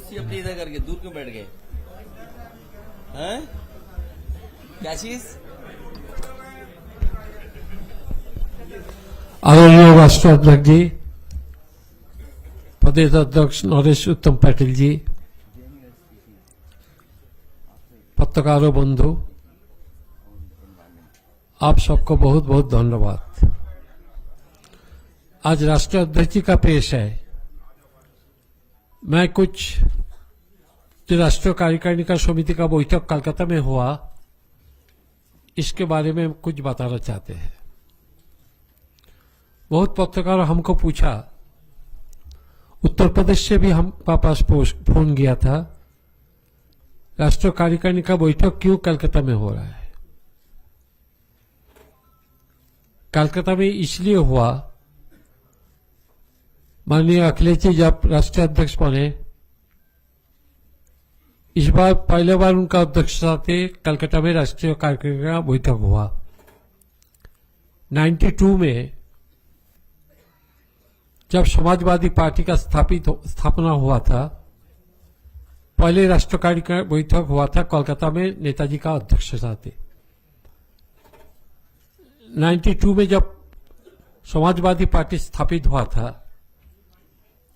कुर्सी अपनी इधर करके दूर क्यों बैठ गए हैं? क्या चीज? आदरणीय राष्ट्राध्यक्ष जी, प्रदेश अध्यक्ष नरेश उत्तम पाटिल जी, पत्रकारों बंधु, आप सबको बहुत बहुत धन्यवाद। आज राष्ट्रीय अध्यक्ष जी का पेश है। मैं कुछ जो राष्ट्रीय कार्यकारिणी समिति का बैठक कोलकाता में हुआ, इसके बारे में कुछ बताना चाहते हैं। बहुत पत्रकारों हमको पूछा, उत्तर प्रदेश से भी हमारे पास फोन गया था, राष्ट्रीय कार्यकारिणी का बैठक क्यों कोलकाता में हो रहा है। कोलकाता में इसलिए हुआ, माननीय अखिलेश जी जब राष्ट्रीय अध्यक्ष बने, इस बार पहले बार उनका अध्यक्षता थे कोलकाता में राष्ट्रीय कार्यकारिणी का बैठक हुआ। 92 में जब समाजवादी पार्टी का स्थापना हुआ था, पहले राष्ट्रीय कार्यकारिणी का बैठक हुआ था कोलकाता में, नेताजी का अध्यक्षता थे। 92 में जब समाजवादी पार्टी स्थापित हुआ था,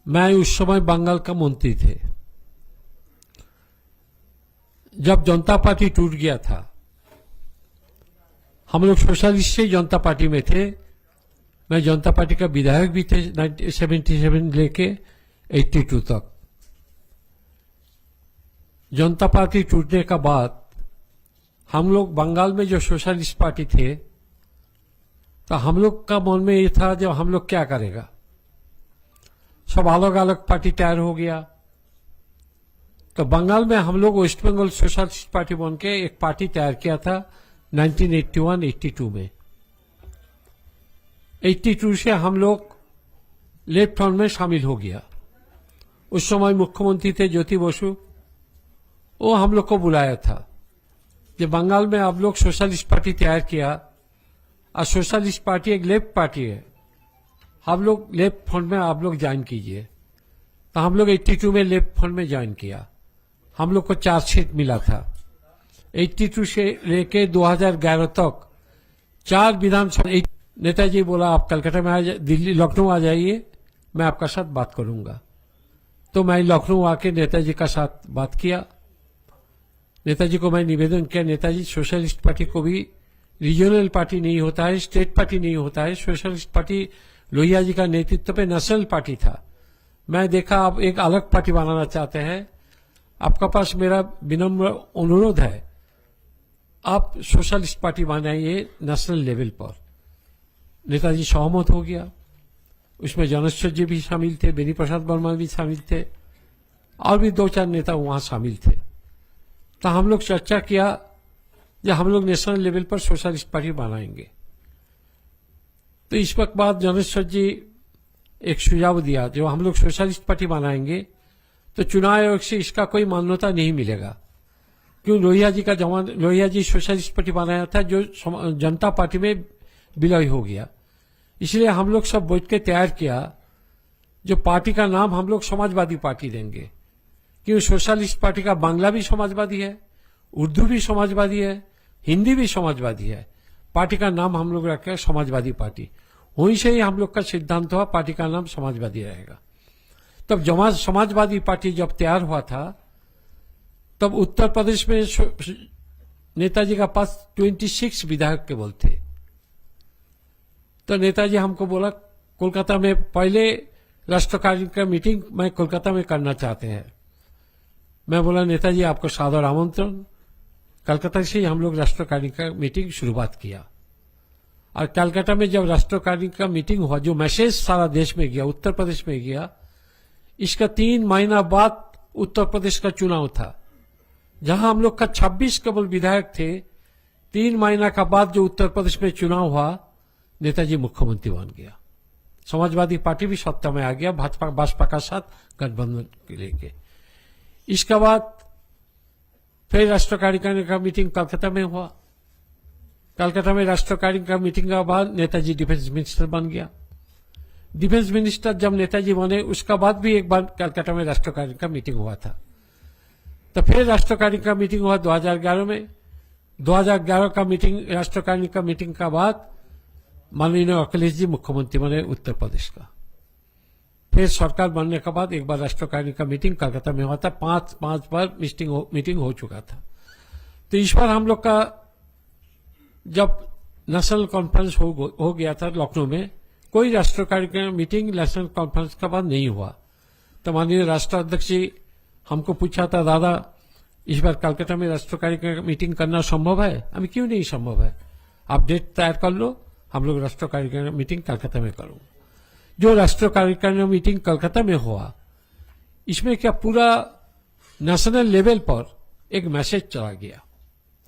मैं उस समय बंगाल का मंत्री थे। जब जनता पार्टी टूट गया था, हम लोग सोशलिस्ट से जनता पार्टी में थे। मैं जनता पार्टी का विधायक भी थे 77 लेके 82 तक। जनता पार्टी टूटने का बाद हम लोग बंगाल में जो सोशलिस्ट पार्टी थे, तो हम लोग का मन में ये था जो हम लोग क्या करेगा। सब अलग अलग पार्टी तैयार हो गया। तो बंगाल में हम लोग वेस्ट बंगाल सोशलिस्ट पार्टी बन के एक पार्टी तैयार किया था 1981-82 में। 82 से हम लोग लेफ्ट फ्रंट में शामिल हो गया। उस समय मुख्यमंत्री थे ज्योति बसु, वो हम लोग को बुलाया था कि बंगाल में आप लोग सोशलिस्ट पार्टी तैयार किया, और सोशलिस्ट पार्टी एक लेफ्ट पार्टी है, हम लोग लेफ्ट फ्रंट में आप लोग ज्वाइन कीजिए। तो हम लोग 82 में लेफ्ट फ्रंट में ज्वाइन किया। हम लोग को 4 सीट मिला था। 82 से लेके 2011 तक 4 विधानसभा। नेताजी बोला आप कलकत्ता में दिल्ली लखनऊ आ जाइए, मैं आपका साथ बात करूंगा। तो मैं लखनऊ आके नेताजी का साथ बात किया। नेताजी को मैं निवेदन किया, नेताजी सोशलिस्ट पार्टी को भी रीजनल पार्टी नहीं होता है, स्टेट पार्टी नहीं होता है। सोशलिस्ट पार्टी लोहिया जी का नेतृत्व पे नेशनल पार्टी था। मैं देखा आप एक अलग पार्टी बनाना चाहते हैं, आपका पास मेरा विनम्र अनुरोध है, आप सोशलिस्ट पार्टी बनाइए नेशनल लेवल पर। नेताजी सहमत हो गया। उसमें जनेश्वर जी भी शामिल थे, बेनी प्रसाद वर्मा भी शामिल थे, और भी 2-4 नेता वहां शामिल थे। तो हम लोग चर्चा किया कि हम लोग नेशनल लेवल पर सोशलिस्ट पार्टी बनाएंगे। तो इस वक्त बाद जनेश्वर जी एक सुझाव दिया, जो हम लोग सोशलिस्ट पार्टी बनाएंगे तो चुनाव आयोग से इसका कोई मान्यता नहीं मिलेगा। क्यों? लोहिया जी सोशलिस्ट पार्टी बनाया था, जो जनता पार्टी में विलय हो गया। इसलिए हम लोग सब बैठ के तैयार किया, जो पार्टी का नाम हम लोग समाजवादी पार्टी देंगे। क्यों? सोशलिस्ट पार्टी का बांग्ला भी समाजवादी है, उर्दू भी समाजवादी है, हिंदी भी समाजवादी है। पार्टी का नाम हम लोग रखे समाजवादी पार्टी। वहीं से ही हम लोग का सिद्धांत हुआ, पार्टी का नाम समाजवादी रहेगा। तब समाजवादी पार्टी जब तैयार हुआ था, तब उत्तर प्रदेश में नेताजी का पास 26 विधायक केवल थे। तो नेताजी हमको बोला, कोलकाता में पहले राष्ट्रीय कार्यकारिणी का मीटिंग मैं कोलकाता में करना चाहते हैं। मैं बोला, नेताजी आपको सादर आमंत्रण। कलकत्ता से ही हम लोग राष्ट्रीय कार्यकारिणी का मीटिंग शुरुआत किया। और कलकत्ता में जब राष्ट्रीय कार्यकारिणी का मीटिंग हुआ, जो मैसेज सारा देश में गया, उत्तर प्रदेश में गया, इसका 3 महीना बाद उत्तर प्रदेश का चुनाव था, जहां हम लोग का 26 केवल विधायक थे। 3 महीना का बाद जो उत्तर प्रदेश में चुनाव हुआ, नेताजी मुख्यमंत्री बन गया। समाजवादी पार्टी भी सत्ता में आ गया, भाजपा का साथ गठबंधन लेके। इसके बाद फिर राष्ट्रीय कार्यकारिणी का मीटिंग कलकत्ता में हुआ। कलकत्ता में राष्ट्रीय कार्यकारिणी का मीटिंग के बाद नेताजी डिफेंस मिनिस्टर बन गया। डिफेंस मिनिस्टर जब नेताजी बने उसका बाद भी एक बार कलकत्ता में राष्ट्रीय कार्य का मीटिंग हुआ था। तो फिर राष्ट्रीय कार्य का मीटिंग हुआ 2011 में। 2011 का मीटिंग, राष्ट्रीय कार्य का मीटिंग का बाद माननीय अखिलेश जी मुख्यमंत्री बने उत्तर प्रदेश का। फिर सरकार बनने के बाद एक बार राष्ट्रीय कार्य का मीटिंग कलकत्ता में हुआ था। पांच बार मीटिंग हो चुका था। तो इस बार हम लोग का जब नेशनल कॉन्फ्रेंस हो गया था लखनऊ में, कोई राष्ट्रीय कार्य का मीटिंग नेशनल कॉन्फ्रेंस के बाद नहीं हुआ। तो माननीय राष्ट्राध्यक्ष जी हमको पूछा था, दादा इस बार कलकत्ता में राष्ट्रीय कार्य का मीटिंग करना संभव है? हमें क्यों नहीं संभव है, आप डेट तैयार कर लो, हम लोग राष्ट्रीय कार्य का मीटिंग कलकत्ता में करो। जो राष्ट्रीय कार्यकारिणी मीटिंग कलकत्ता में हुआ, इसमें क्या पूरा नेशनल लेवल पर एक मैसेज चला गया,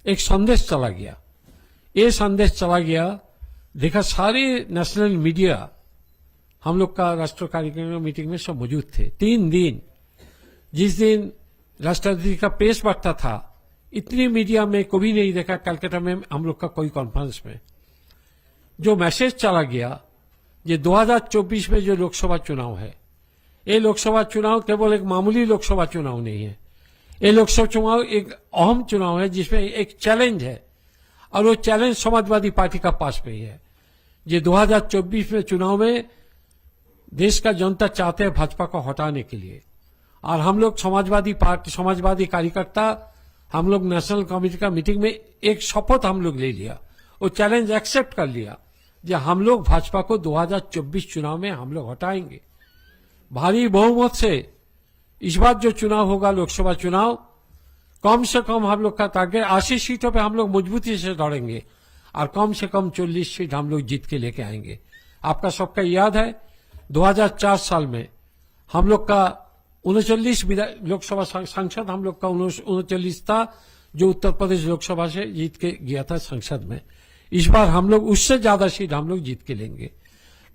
एक संदेश चला गया। ये संदेश चला गया, देखा सारे नेशनल मीडिया हम लोग का राष्ट्रीय कार्यकारिणी मीटिंग में सब मौजूद थे। 3 दिन, जिस दिन राष्ट्रपति का प्रेस वार्ता था, इतनी मीडिया में कभी नहीं देखा कलकत्ता में हम लोग का कोई कॉन्फ्रेंस में। जो मैसेज चला गया, ये 2024 में जो लोकसभा चुनाव है, ये लोकसभा चुनाव केवल एक मामूली लोकसभा चुनाव नहीं है। ये लोकसभा चुनाव एक अहम चुनाव है जिसमें एक चैलेंज है, और वो चैलेंज समाजवादी पार्टी का पास में ही है। ये 2024 में चुनाव में देश का जनता चाहते हैं भाजपा को हटाने के लिए, और हम लोग समाजवादी पार्टी, समाजवादी कार्यकर्ता, हम लोग नेशनल कमेटी का मीटिंग में एक शपथ हम लोग ले लिया, वो चैलेंज एक्सेप्ट कर लिया कि हम लोग भाजपा को 2024 चुनाव में हम लोग हटाएंगे भारी बहुमत से। इस बार जो चुनाव होगा लोकसभा चुनाव, कम से कम हम लोग का टारगेट 80 सीटों पे हम लोग मजबूती से दौड़ेंगे, और कम से कम 40 सीट हम लोग जीत के लेके आएंगे। आपका सबका याद है 2004 साल में हम लोग का 39 लोकसभा सांसद हम लोग का 39 था, जो उत्तर प्रदेश लोकसभा से जीत के गया था संसद में। इस बार हम लोग उससे ज्यादा सीट हम लोग जीत के लेंगे।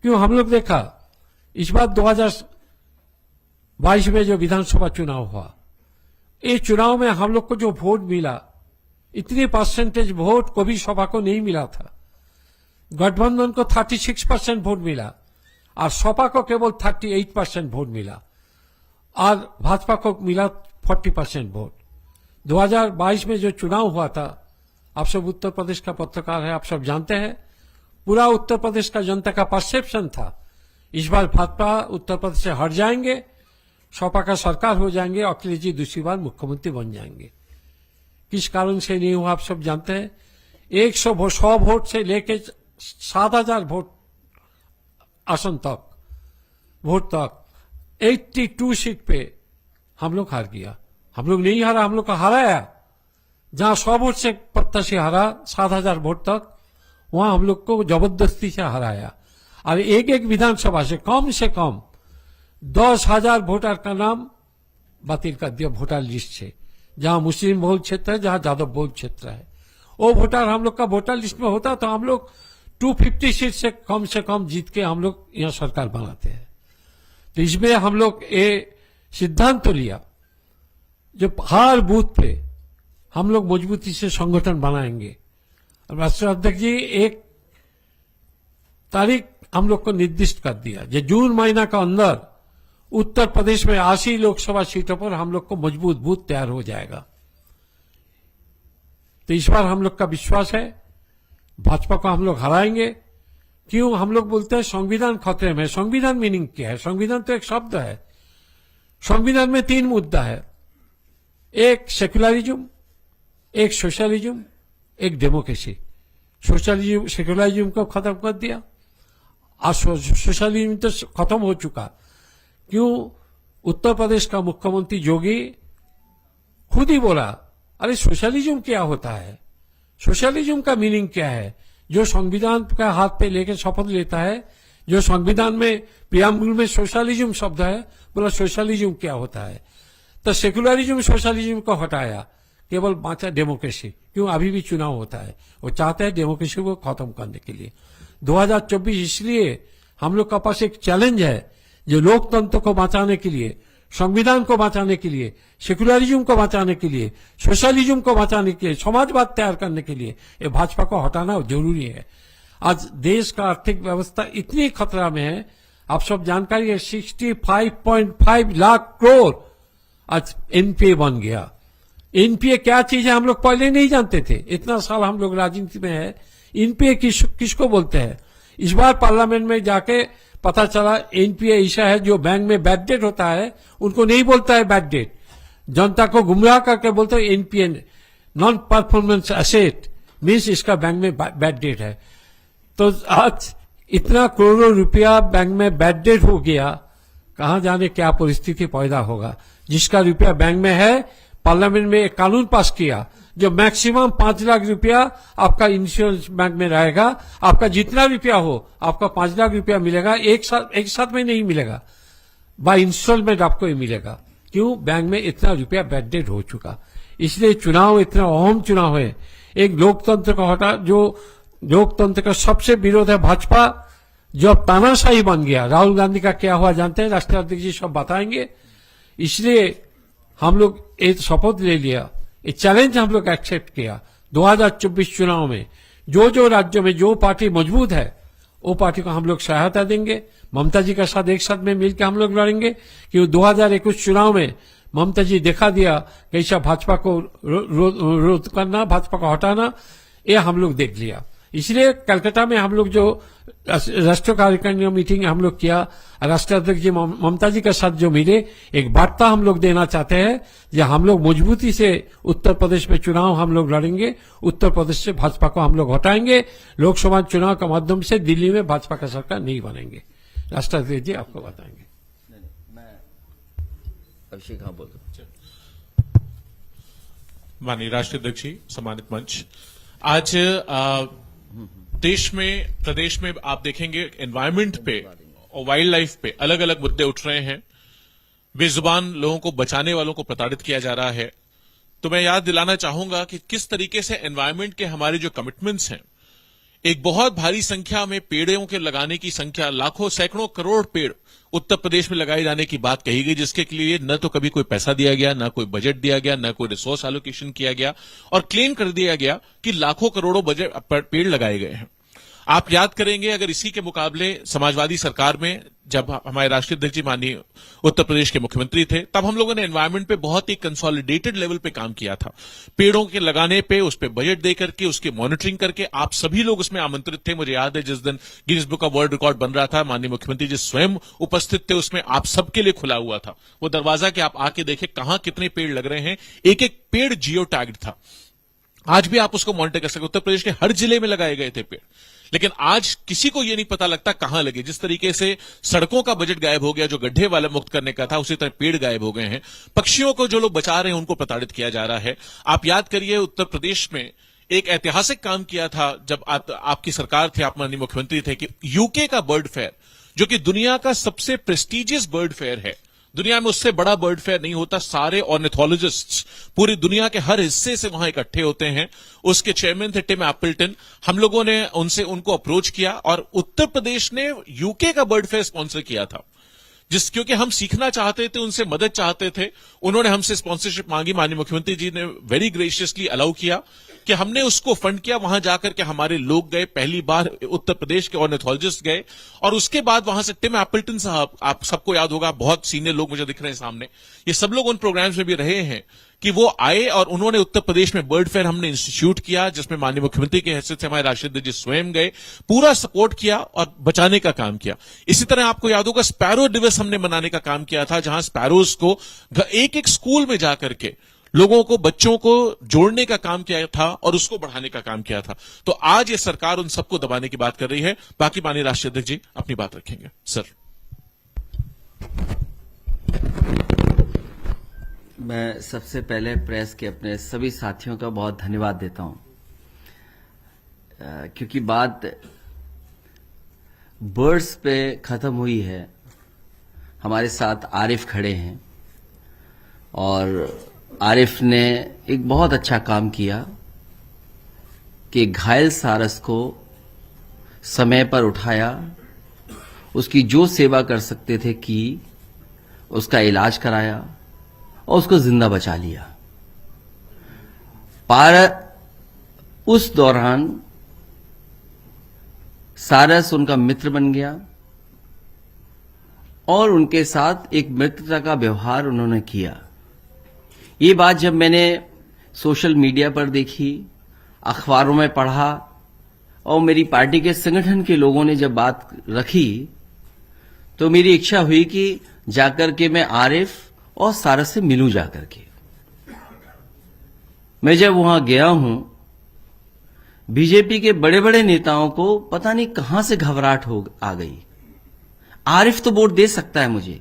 क्यों? हम लोग देखा इस बार 2022 में जो विधानसभा चुनाव हुआ, ये चुनाव में हम लोग को जो वोट मिला, इतनी परसेंटेज वोट कभी सपा को नहीं मिला था। गठबंधन को 36% वोट मिला, और सपा को केवल 38% वोट मिला, और भाजपा को मिला 40% वोट। 2022 में जो चुनाव हुआ था, आप सब उत्तर प्रदेश का पत्रकार है, आप सब जानते हैं, पूरा उत्तर प्रदेश का जनता का परसेप्शन था इस बार भाजपा उत्तर प्रदेश से हट जाएंगे, सपा का सरकार हो जाएंगे, अखिलेश जी दूसरी बार मुख्यमंत्री बन जाएंगे। किस कारण से नहीं हुआ आप सब जानते हैं। 100 वोट से लेके 7,000 वोट आसन तक, वोट तक 82 सीट पे हम लोग हार गया। हम लोग नहीं हारा, हम लोग का हराया। जहां 100 वोट से प्रत्याशी हारा 7,000 वोट तक, वहां हम लोग को जबरदस्ती से हराया, और एक विधानसभा से कम 10,000 वोटर का नाम बातिल कर दिया वोटर लिस्ट से। जहां मुस्लिम बहुल क्षेत्र है, जहां यादव बहुल क्षेत्र है, वो वोटर हम लोग का वोटर लिस्ट में होता, तो हम लोग 250 सीट से कम जीत के हम लोग यहां सरकार बनाते हैं। तो इसमें हम लोग ये सिद्धांत तो लिया, जब हर बूथ पे हम लोग मजबूती से संगठन बनाएंगे। राष्ट्रीय अध्यक्ष जी 1 तारीख हम लोग को निर्दिष्ट कर दिया, जो जून महीना का अंदर उत्तर प्रदेश में 80 लोकसभा सीटों पर हम लोग को मजबूत बूथ तैयार हो जाएगा। तो इस बार हम लोग का विश्वास है भाजपा को हम लोग हराएंगे। क्यों? हम लोग बोलते हैं संविधान खतरे में। संविधान मीनिंग क्या है? संविधान तो एक शब्द है। संविधान में 3 मुद्दा है, एक सेक्युलरिज्म, एक सोशलिज्म, एक डेमोक्रेसी। सोशलिज्म, सेक्युलरिज्म को खत्म कर दिया, और सोशलिज्म तो खत्म हो चुका। क्यों? उत्तर प्रदेश का मुख्यमंत्री योगी खुद ही बोला, अरे सोशलिज्म क्या होता है, सोशलिज्म का मीनिंग क्या है? जो संविधान का हाथ पे लेके शपथ लेता है, जो संविधान में प्रियम्बल में सोशलिज्म शब्द है, बोला सोशलिज्म क्या होता है। तो सेक्युलरिज्म सोशलिज्म को हटाया, केवल बांचा डेमोक्रेसी। क्यों? अभी भी चुनाव होता है, वो चाहते हैं डेमोक्रेसी को खत्म करने के लिए। 2024 इसलिए हम लोग का पास एक चैलेंज है, जो लोकतंत्र को बचाने के लिए, संविधान को बचाने के लिए, सेक्युलरिज्म को बचाने के लिए, सोशलिज्म को बचाने के लिए, समाजवाद तैयार करने के लिए ये भाजपा को हटाना जरूरी है। आज देश का आर्थिक व्यवस्था इतनी खतरा में है, आप सब जानकारी है 65.5 लाख करोड़ आज एनपीए बन गया। एनपीए क्या चीज है हम लोग पहले नहीं जानते थे, इतना साल हम लोग राजनीति में है। एनपीए किसको बोलते हैं? इस बार पार्लियामेंट में जाके पता चला एनपीए ऐसा है जो बैंक में बैड डेट होता है उनको नहीं बोलता है बैड डेट, जनता को गुमराह करके बोलते हैं NPA non performance asset, means इसका बैंक में बैड डेट है। तो आज इतना करोड़ों रुपया बैंक में बैड डेट हो गया, कहां जाने क्या परिस्थिति पैदा होगा। जिसका रुपया बैंक में है, पार्लियामेंट में एक कानून पास किया जो मैक्सिमम 5 लाख रुपया आपका इंश्योरेंस बैंक में रहेगा। आपका जितना रुपया हो आपका 5 लाख रुपया मिलेगा, एक साथ में नहीं मिलेगा, बाय इंस्टॉलमेंट आपको ही मिलेगा। क्यों? बैंक में इतना रुपया बैड डेट हो चुका। इसलिए चुनाव इतना अहम चुनाव है। एक लोकतंत्र का हटा, जो लोकतंत्र का सबसे विरोध है भाजपा, जो अब तानाशाही बन गया। राहुल गांधी का क्या हुआ जानते हैं? राष्ट्रीय अध्यक्ष जी सब बताएंगे। इसलिए हम लोग एक शपथ ले लिया, एक चैलेंज हम लोग एक्सेप्ट किया 2024 चुनाव में जो राज्यों में जो पार्टी मजबूत है वो पार्टी को हम लोग सहायता देंगे। ममता जी का साथ एक साथ में मिलकर हम लोग लड़ेंगे। क्योंकि 2021 चुनाव में ममता जी दिखा दिया कैसा भाजपा को रोध करना, भाजपा को हटाना, ये हम लोग देख लिया। इसलिए कलकत्ता में हम लोग जो राष्ट्रीय कार्यकारिणी मीटिंग हम लोग किया, राष्ट्रीय अध्यक्ष जी ममता जी के साथ जो मिले, एक वार्ता हम लोग देना चाहते हैं कि हम लोग मजबूती से उत्तर प्रदेश में चुनाव हम लोग लड़ेंगे। उत्तर प्रदेश से भाजपा को हम लोग हटाएंगे। लोकसभा चुनाव के माध्यम से दिल्ली में भाजपा का सरकार नहीं बनेंगे। राष्ट्रीय अध्यक्ष जी आपको बताएंगे। मैं अभिषेक हाँ बोल दो। माननीय राष्ट्रीय अध्यक्ष जी, सम्मानित मंच, आज देश में, प्रदेश में आप देखेंगे एनवायरमेंट पे और वाइल्ड लाइफ पे अलग अलग मुद्दे उठ रहे हैं। बेजुबान लोगों को बचाने वालों को प्रताड़ित किया जा रहा है। तो मैं याद दिलाना चाहूंगा कि किस तरीके से एनवायरमेंट के हमारे जो कमिटमेंट्स हैं, एक बहुत भारी संख्या में पेड़ों के लगाने की संख्या, लाखों सैकड़ों करोड़ पेड़ उत्तर प्रदेश में लगाए जाने की बात कही गई, जिसके लिए न तो कभी कोई पैसा दिया गया, न कोई बजट दिया गया, न कोई रिसोर्स एलोकेशन किया गया, और क्लेम कर दिया गया कि लाखों करोड़ों बजट पेड़ लगाए गए हैं। आप याद करेंगे, अगर इसी के मुकाबले समाजवादी सरकार में जब हमारे राष्ट्रीय अध्यक्ष जी माननीय उत्तर प्रदेश के मुख्यमंत्री थे, तब हम लोगों ने एनवायरमेंट पे बहुत ही कंसोलिडेटेड लेवल पे काम किया था। पेड़ों के लगाने पे, उस पे बजट दे करके, उसकी मॉनिटरिंग करके, आप सभी लोग उसमें आमंत्रित थे। मुझे याद है जिस दिन Guinness book of world record बन रहा था, माननीय मुख्यमंत्री जी स्वयं उपस्थित थे, उसमें आप सबके लिए खुला हुआ था वो दरवाजा कि आप आके देखें कहां कितने पेड़ लग रहे हैं। एक एक पेड़ जियो टैग्ड था। आज भी आप उसको मॉनिटर कर सकते। उत्तर प्रदेश के हर जिले में लगाए गए थे पेड़, लेकिन आज किसी को यह नहीं पता लगता कहां लगे। जिस तरीके से सड़कों का बजट गायब हो गया जो गड्ढे वाले मुक्त करने का था, उसी तरह पेड़ गायब हो गए हैं। पक्षियों को जो लोग बचा रहे हैं उनको प्रताड़ित किया जा रहा है। आप याद करिए, उत्तर प्रदेश में एक ऐतिहासिक काम किया था जब आपकी सरकार थी, आप माननीय मुख्यमंत्री थे, कि यूके का बर्ड फेयर, जो कि दुनिया का सबसे प्रेस्टिजियस बर्ड फेयर है, दुनिया में उससे बड़ा बर्ड फेयर नहीं होता। सारे ऑर्निथोलॉजिस्ट्स पूरी दुनिया के हर हिस्से से वहां इकट्ठे होते हैं। उसके चेयरमैन थे टिम एपल्टन। हम लोगों ने उनको अप्रोच किया और उत्तर प्रदेश ने यूके का बर्ड फेयर स्पॉन्सर किया था, क्योंकि हम सीखना चाहते थे, उनसे मदद चाहते थे। उन्होंने हमसे स्पॉन्सरशिप मांगी, माननीय मुख्यमंत्री जी ने वेरी ग्रेशियसली अलाउ किया कि हमने उसको फंड किया। वहां जाकर के हमारे लोग गए, पहली बार उत्तर प्रदेश के ऑर्निथोलॉजिस्ट गए, और उसके बाद वहां से टिम एपल्टन साहब, आप सबको याद होगा, बहुत सीनियर लोग मुझे दिख रहे हैं सामने, ये सब लोग उन प्रोग्राम्स में भी रहे हैं, कि वो आए और उन्होंने उत्तर प्रदेश में बर्ड फेयर हमने इंस्टीट्यूट किया, जिसमें माननीय मुख्यमंत्री की हैसियत से हमारे राष्ट्रीय अध्यक्ष जी स्वयं गए, पूरा सपोर्ट किया और बचाने का काम किया। इसी तरह आपको याद होगा स्पैरो दिवस हमने मनाने का काम किया था, जहां स्पैरोज को एक एक स्कूल में जाकर के लोगों को, बच्चों को जोड़ने का काम किया था और उसको बढ़ाने का काम किया था। तो आज ये सरकार उन सबको दबाने की बात कर रही है। बाकी माननीय राष्ट्रीय अध्यक्ष जी अपनी बात रखेंगे। सर, मैं सबसे पहले प्रेस के अपने सभी साथियों का बहुत धन्यवाद देता हूं, क्योंकि बात बर्ड्स पे खत्म हुई है। हमारे साथ आरिफ खड़े हैं और आरिफ ने एक बहुत अच्छा काम किया कि घायल सारस को समय पर उठाया, उसकी जो सेवा कर सकते थे की, उसका इलाज कराया और उसको जिंदा बचा लिया। उस दौरान सारस उनका मित्र बन गया, और उनके साथ एक मित्रता का व्यवहार उन्होंने किया। ये बात जब मैंने सोशल मीडिया पर देखी, अखबारों में पढ़ा और मेरी पार्टी के संगठन के लोगों ने जब बात रखी, तो मेरी इच्छा हुई कि जाकर के मैं आरिफ और सारस से मिलूं जाकर के। मैं जब वहां गया हूं, बीजेपी के बड़े बड़े नेताओं को पता नहीं कहां से घबराहट आ गई। आरिफ तो वोट दे सकता है मुझे,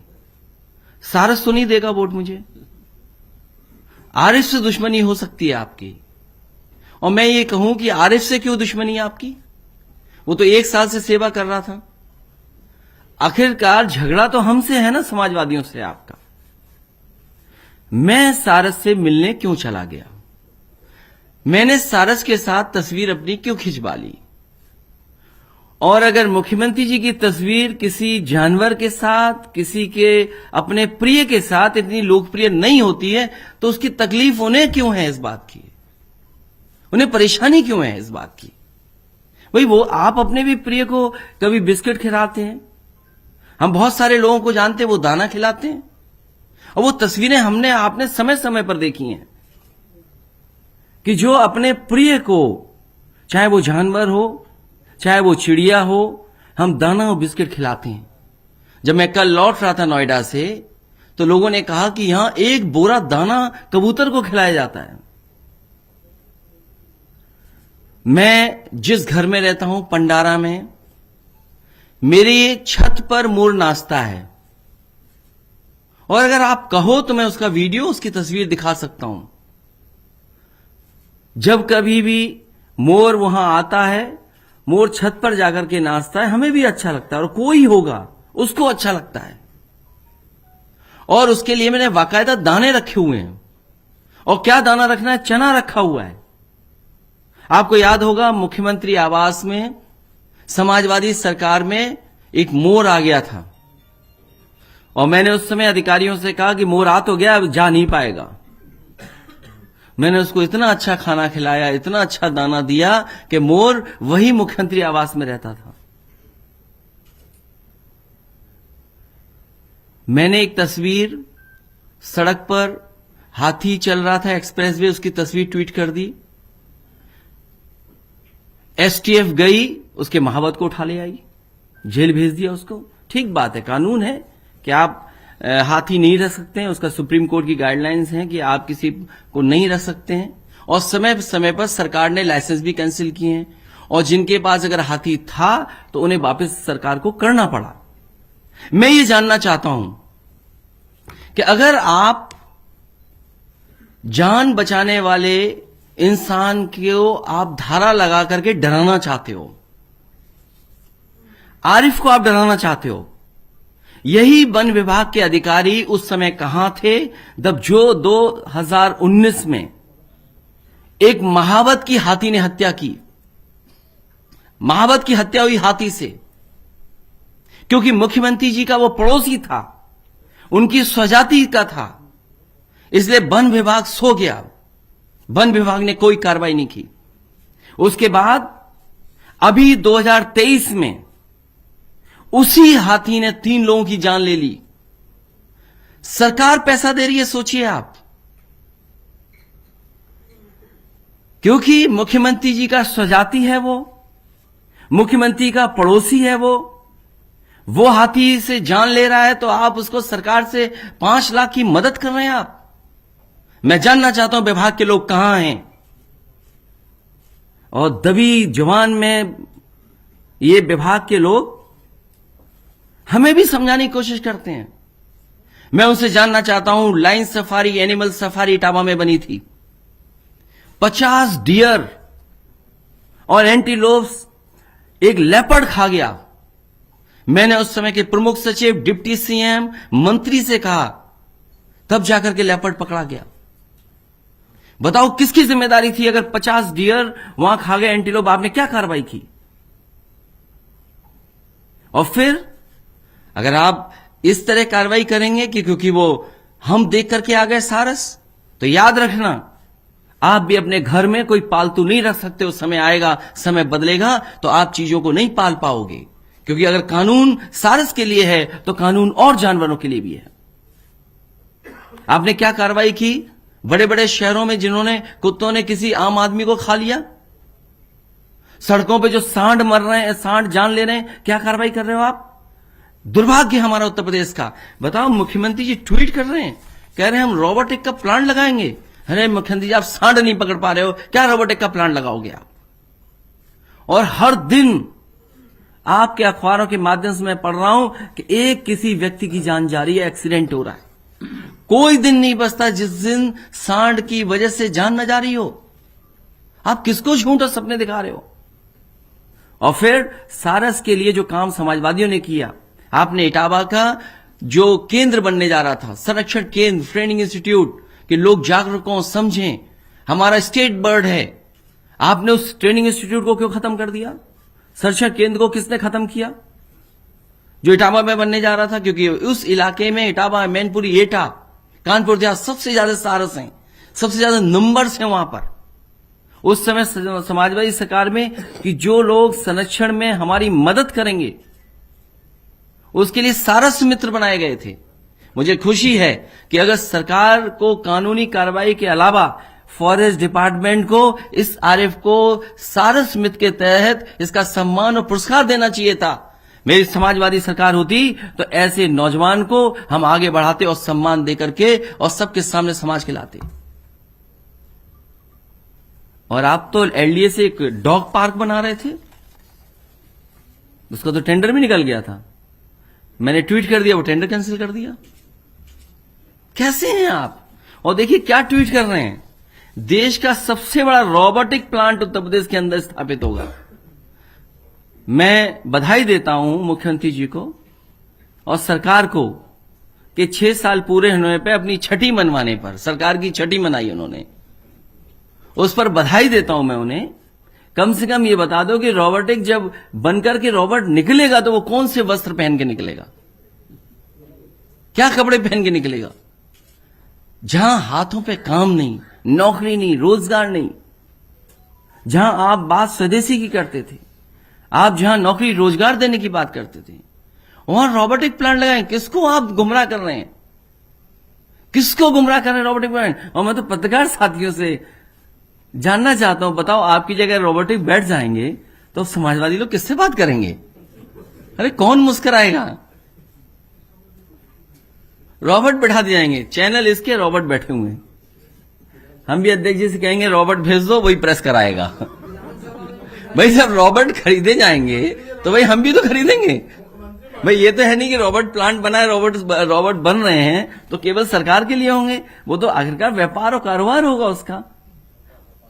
सारस तो नहीं देगा वोट मुझे। आरिफ से दुश्मनी हो सकती है आपकी, और मैं ये कहूं कि आरिफ से क्यों दुश्मनी है आपकी? वो तो 1 साल से सेवा कर रहा था। आखिरकार झगड़ा तो हमसे है ना, समाजवादियों से आपका। मैं सारस से मिलने क्यों चला गया? मैंने सारस के साथ तस्वीर अपनी क्यों खिंचवा ली? और अगर मुख्यमंत्री जी की तस्वीर किसी जानवर के साथ, किसी के अपने प्रिय के साथ इतनी लोकप्रिय नहीं होती है, तो उसकी तकलीफ उन्हें क्यों है इस बात की? उन्हें परेशानी क्यों है इस बात की? भाई, वो आप अपने भी प्रिय को कभी बिस्किट खिलाते हैं, हम बहुत सारे लोगों को जानते हैं वो दाना खिलाते हैं, और वो तस्वीरें हमने आपने समय समय पर देखी हैं कि जो अपने प्रिय को, चाहे वो जानवर हो चाहे वो चिड़िया हो, हम दाना और बिस्किट खिलाते हैं। जब मैं कल लौट रहा था नोएडा से, तो लोगों ने कहा कि यहां 1 बोरा दाना कबूतर को खिलाया जाता है। मैं जिस घर में रहता हूं, पंडारा में, मेरी छत पर मोर नाचता है, और अगर आप कहो तो मैं उसका वीडियो, उसकी तस्वीर दिखा सकता हूं। जब कभी भी मोर वहां आता है, मोर छत पर जाकर के नाचता है, हमें भी अच्छा लगता है, और कोई होगा उसको अच्छा लगता है। और उसके लिए मैंने बाकायदा दाने रखे हुए हैं। और क्या दाना रखना है? चना रखा हुआ है। आपको याद होगा, मुख्यमंत्री आवास में, समाजवादी सरकार में एक मोर आ गया था, और मैंने उस समय अधिकारियों से कहा कि मोर आ तो गया, अब जा नहीं पाएगा। मैंने उसको इतना अच्छा खाना खिलाया, इतना अच्छा दाना दिया कि मोर वही मुख्यमंत्री आवास में रहता था। मैंने एक तस्वीर, सड़क पर हाथी चल रहा था एक्सप्रेसवे, उसकी तस्वीर ट्वीट कर दी। एसटीएफ गई, उसके महावत को उठा ले आई, जेल भेज दिया उसको। ठीक बात है, कानून है कि आप हाथी नहीं रख सकते हैं, उसका सुप्रीम कोर्ट की गाइडलाइंस हैं कि आप किसी को नहीं रख सकते हैं। और समय समय पर सरकार ने लाइसेंस भी कैंसिल किए हैं, और जिनके पास अगर हाथी था तो उन्हें वापस सरकार को करना पड़ा। मैं ये जानना चाहता हूं कि अगर आप जान बचाने वाले इंसान को आप धारा लगा करके डराना चाहते हो, आरिफ को आप डराना चाहते हो, यही वन विभाग के अधिकारी उस समय कहां थे जब जो 2019 में एक महावत की हाथी ने हत्या की? महावत की हत्या हुई हाथी से, क्योंकि मुख्यमंत्री जी का वो पड़ोसी था, उनकी स्वजाति का था, इसलिए वन विभाग सो गया। वन विभाग ने कोई कार्रवाई नहीं की। उसके बाद अभी 2023 में उसी हाथी ने 3 लोगों की जान ले ली। सरकार पैसा दे रही है, सोचिए आप, क्योंकि मुख्यमंत्री जी का स्वजाति है, वो मुख्यमंत्री का पड़ोसी है, वो हाथी से जान ले रहा है, तो आप उसको सरकार से 5 लाख की मदद कर रहे हैं आप। मैं जानना चाहता हूं विभाग के लोग कहां हैं, और दबी जुबान में ये विभाग के लोग हमें भी समझाने की कोशिश करते हैं। मैं उनसे जानना चाहता हूं, line safari, animal safari Etawah में बनी थी, 50 डियर और एंटीलोप्स, एक लेपर्ड खा गया। मैंने उस समय के प्रमुख सचिव, डिप्टी सीएम, मंत्री से कहा, तब जाकर के लेपर्ड पकड़ा गया। बताओ किसकी जिम्मेदारी थी? अगर 50 डियर वहां खा गए, एंटीलोप, आपने क्या कार्रवाई की? और फिर अगर आप इस तरह कार्रवाई करेंगे कि क्योंकि वो हम देख करके आ गए सारस, तो याद रखना, आप भी अपने घर में कोई पालतू नहीं रख सकते। उस समय आएगा, समय बदलेगा, तो आप चीजों को नहीं पाल पाओगे, क्योंकि अगर कानून सारस के लिए है तो कानून और जानवरों के लिए भी है। आपने क्या कार्रवाई की बड़े बड़े शहरों में जिन्होंने कुत्तों ने किसी आम आदमी को खा लिया? सड़कों पे जो सांड मर रहे हैं, सांड जान ले रहे हैं, क्या कार्रवाई कर रहे हो आप? दुर्भाग्य हमारा उत्तर प्रदेश का। बताओ, मुख्यमंत्री जी ट्वीट कर रहे हैं, कह रहे हैं हम रोबोटिक का प्लांट लगाएंगे। अरे मुख्यमंत्री जी, आप सांड नहीं पकड़ पा रहे हो, क्या रोबोटिक का प्लांट लगाओगे आप? और हर दिन आपके अखबारों के माध्यम से मैं पढ़ रहा हूं कि एक किसी व्यक्ति की जान जा रही है, एक्सीडेंट हो रहा है। कोई दिन नहीं बचता जिस दिन सांड की वजह से जान न जा रही हो। आप किसको झूठा सपने दिखा रहे हो? और फिर सारस के लिए जो काम समाजवादियों ने किया, आपने इटावा का जो केंद्र बनने जा रहा था, संरक्षण केंद्र, ट्रेनिंग इंस्टीट्यूट, कि लोग जागरूक हों, समझें, हमारा स्टेट बर्ड है, आपने उस ट्रेनिंग इंस्टीट्यूट को क्यों खत्म कर दिया? संरक्षण केंद्र को किसने खत्म किया जो इटावा में बनने जा रहा था? क्योंकि उस इलाके में इटावा, मैनपुरी, एटा, कानपुर देहात सबसे ज्यादा सारस हैं, सबसे ज्यादा नंबर्स हैं वहां पर। उस समय समाजवादी सरकार में कि जो लोग संरक्षण में हमारी मदद करेंगे उसके लिए सारस मित्र बनाए गए थे। मुझे खुशी है कि अगर सरकार को कानूनी कार्रवाई के अलावा फॉरेस्ट डिपार्टमेंट को इस आरएफ को सारस मित्र के तहत इसका सम्मान और पुरस्कार देना चाहिए था। मेरी समाजवादी सरकार होती तो ऐसे नौजवान को हम आगे बढ़ाते और सम्मान देकर के और सबके सामने समाज के लाते। और आप तो एलडीए से एक डॉग पार्क बना रहे थे, उसका तो टेंडर भी निकल गया था। मैंने ट्वीट कर दिया, वो टेंडर कैंसिल कर दिया। कैसे हैं आप? और देखिए क्या ट्वीट कर रहे हैं, देश का सबसे बड़ा रोबोटिक प्लांट उत्तर प्रदेश के अंदर स्थापित होगा। मैं बधाई देता हूं मुख्यमंत्री जी को और सरकार को कि 6 साल पूरे होने पे अपनी छठी मनवाने पर, सरकार की छठी मनाई उन्होंने, उस पर बधाई देता हूं मैं उन्हें। कम से कम ये बता दो कि रोबोटिक जब बनकर के रोबोट निकलेगा तो वो कौन से वस्त्र पहन के निकलेगा, क्या कपड़े पहन के निकलेगा? जहां हाथों पे काम नहीं, नौकरी नहीं, रोजगार नहीं, जहां आप बात स्वदेशी की करते थे, आप जहां नौकरी रोजगार देने की बात करते थे, वहां रोबोटिक प्लांट लगाएं। किसको आप गुमराह कर रहे हैं? किसको गुमराह कर रहे हैं रोबोटिक प्लांट? और मैं तो पत्रकार साथियों से जानना चाहता हूं, बताओ आपकी जगह रोबोटिक बैठ जाएंगे तो समाजवादी लोग किससे बात करेंगे? अरे कौन मुस्कुराएगा? रॉबर्ट बैठा दिए जाएंगे, चैनल इसके रॉबर्ट बैठे हुए हैं। हम भी अध्यक्ष जी से कहेंगे रॉबर्ट भेज दो, वही प्रेस कराएगा। भाई जब रॉबर्ट खरीदे जाएंगे तो भाई हम भी तो खरीदेंगे। भाई ये तो है नहीं कि रॉबर्ट प्लांट बना है, रॉबर्ट बन रहे हैं तो केवल सरकार के लिए होंगे, वो तो आखिरकार व्यापार और कारोबार होगा उसका।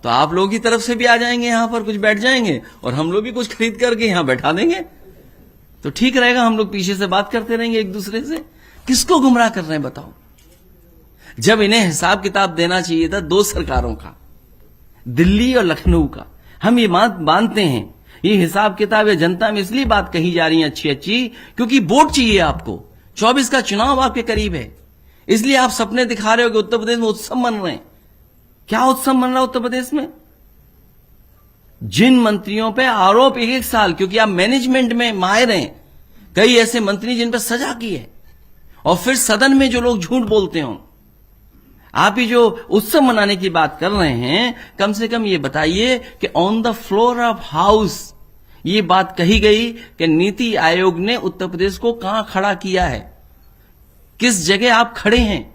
तो आप लोगों की तरफ से भी आ जाएंगे, यहां पर कुछ बैठ जाएंगे और हम लोग भी कुछ खरीद करके यहां बैठा देंगे, तो ठीक रहेगा। हम लोग पीछे से बात करते रहेंगे एक दूसरे से। किसको गुमराह कर रहे हैं बताओ? जब इन्हें हिसाब किताब देना चाहिए था 2 सरकारों का, दिल्ली और लखनऊ का। हम ये बात मानते हैं, ये हिसाब किताब या जनता में इसलिए बात कही जा रही है अच्छी अच्छी क्योंकि वोट चाहिए आपको। 24 का चुनाव आपके करीब है, इसलिए आप सपने दिखा रहे हो कि उत्तर प्रदेश में उत्सव मन रहे हैं। क्या उत्सव मन रहा उत्तर प्रदेश में? जिन मंत्रियों पे आरोप 1 साल, क्योंकि आप मैनेजमेंट में माहिर हैं, कई ऐसे मंत्री जिन पर सजा की है, और फिर सदन में जो लोग झूठ बोलते हो, आप ही जो उत्सव मनाने की बात कर रहे हैं, कम से कम ये बताइए कि on the floor of house ये बात कही गई कि नीति आयोग ने उत्तर प्रदेश को कहां खड़ा किया है, किस जगह आप खड़े हैं।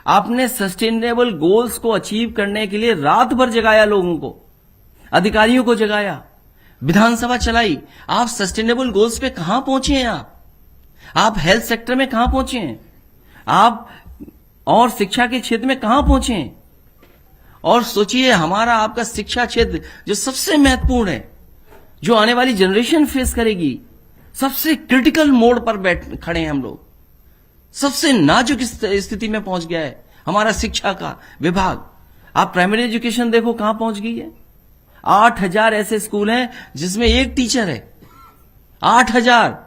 आपने सस्टेनेबल गोल्स को अचीव करने के लिए रात भर जगाया, लोगों को, अधिकारियों को जगाया, विधानसभा चलाई। आप सस्टेनेबल गोल्स पे कहां पहुंचे हैं? आप हेल्थ सेक्टर में कहां पहुंचे हैं? आप और शिक्षा के क्षेत्र में कहां पहुंचे हैं? और सोचिए, हमारा आपका शिक्षा क्षेत्र जो सबसे महत्वपूर्ण है, जो आने वाली जनरेशन फेस करेगी, सबसे क्रिटिकल मोड पर खड़े हैं हम लोग। सबसे नाजुक स्थिति में पहुंच गया है हमारा शिक्षा का विभाग। आप प्राइमरी एजुकेशन देखो कहां पहुंच गई है। 8000 ऐसे स्कूल हैं जिसमें एक टीचर है, 8000।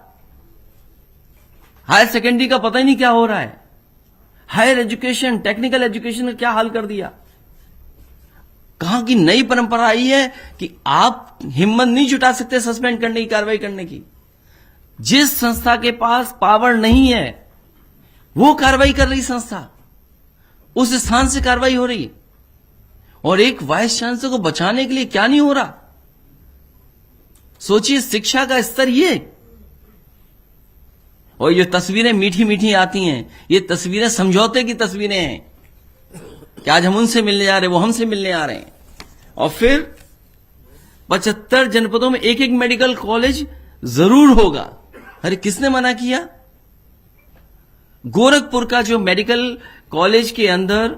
हायर सेकेंडरी का पता ही नहीं क्या हो रहा है। हायर एजुकेशन, टेक्निकल एजुकेशन का क्या हाल कर दिया। कहां की नई परंपरा आई है कि आप हिम्मत नहीं जुटा सकते सस्पेंड करने की, कार्रवाई करने की। जिस संस्था के पास पावर नहीं है वो कार्रवाई कर रही संस्था, उस स्थान से कार्रवाई हो रही है। और एक वाइस चांसलर को बचाने के लिए क्या नहीं हो रहा। सोचिए शिक्षा का स्तर ये, और ये तस्वीरें मीठी मीठी आती हैं, ये तस्वीरें समझौते की तस्वीरें हैं कि आज हम उनसे मिलने जा रहे हैं, वो हमसे मिलने आ रहे हैं। और फिर 75 जनपदों में एक एक मेडिकल कॉलेज जरूर होगा। अरे किसने मना किया? गोरखपुर का जो मेडिकल कॉलेज के अंदर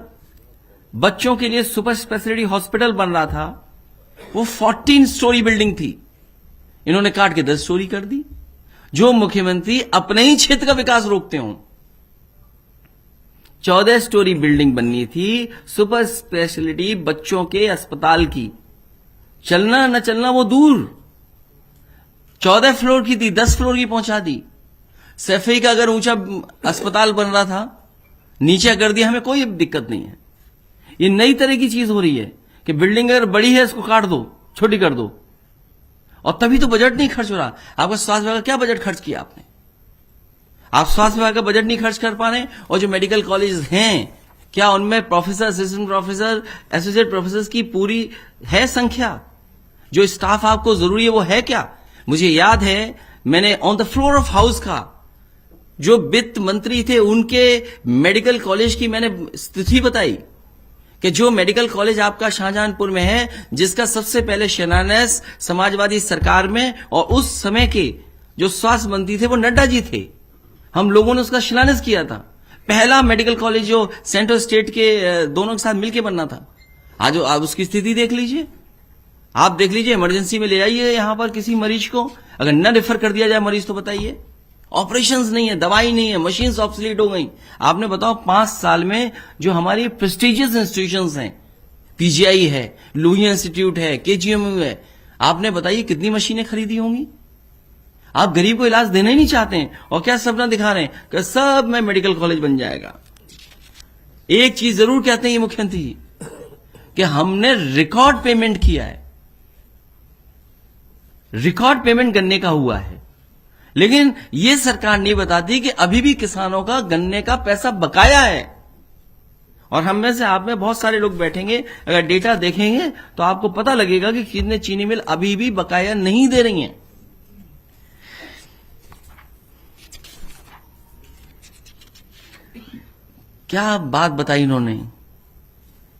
बच्चों के लिए सुपर स्पेशलिटी हॉस्पिटल बन रहा था, वो 14 स्टोरी बिल्डिंग थी, इन्होंने काट के 10 स्टोरी कर दी। जो मुख्यमंत्री अपने ही क्षेत्र का विकास रोकते हों। 14 स्टोरी बिल्डिंग बननी थी सुपर स्पेशलिटी बच्चों के अस्पताल की, चलना न चलना वो दूर, 14 फ्लोर की थी, 10 फ्लोर की पहुंचा दी। सैफई का अगर ऊंचा अस्पताल बन रहा था, नीचे कर दिया, हमें कोई दिक्कत नहीं है। ये नई तरह की चीज हो रही है कि बिल्डिंग अगर बड़ी है इसको काट दो, छोटी कर दो, और तभी तो बजट नहीं खर्च हो रहा। आपका स्वास्थ्य विभाग का क्या बजट खर्च किया आपने? आप स्वास्थ्य विभाग का बजट नहीं खर्च कर पा रहे। और जो मेडिकल कॉलेज हैं, क्या उनमें professor, assistant professor, associate professor की पूरी है संख्या? जो स्टाफ आपको जरूरी है वो है क्या? मुझे याद है मैंने on the floor of house का जो वित्त मंत्री थे उनके मेडिकल कॉलेज की मैंने स्थिति बताई कि जो मेडिकल कॉलेज आपका शाहजहांपुर में है, जिसका सबसे पहले शिलान्यास समाजवादी सरकार में और उस समय के जो स्वास्थ्य मंत्री थे वो नड्डा जी थे, हम लोगों ने उसका शिलान्यास किया था। पहला मेडिकल कॉलेज जो सेंट्रल स्टेट के दोनों के साथ मिलकर बनना था। आज आप उसकी स्थिति देख लीजिए, आप देख लीजिए, इमरजेंसी में ले जाइए यहां पर किसी मरीज को, अगर न रेफर कर दिया जाए मरीज तो बताइए, ऑपरेशंस नहीं है, दवाई नहीं है, मशीन्स ऑब्सोलीट हो गई। आपने बताओ 5 साल में जो हमारी प्रेस्टिजियस इंस्टीट्यूशंस हैं, पीजीआई है, लोहिया इंस्टीट्यूट है, केजीएमयू है, आपने बताइए कितनी मशीनें खरीदी होंगी। आप गरीब को इलाज देना ही नहीं चाहते हैं, और क्या सपना दिखा रहे हैं कि सब में मेडिकल कॉलेज बन जाएगा। एक चीज जरूर कहते हैं ये मुख्यमंत्री कि हमने रिकॉर्ड पेमेंट किया है, रिकॉर्ड पेमेंट गन्ने का हुआ है, लेकिन यह सरकार नहीं बताती कि अभी भी किसानों का गन्ने का पैसा बकाया है। और हम में से आप में बहुत सारे लोग बैठेंगे, अगर डेटा देखेंगे तो आपको पता लगेगा कि कितने चीनी मिल अभी भी बकाया नहीं दे रही हैं। क्या बात बताई इन्होंने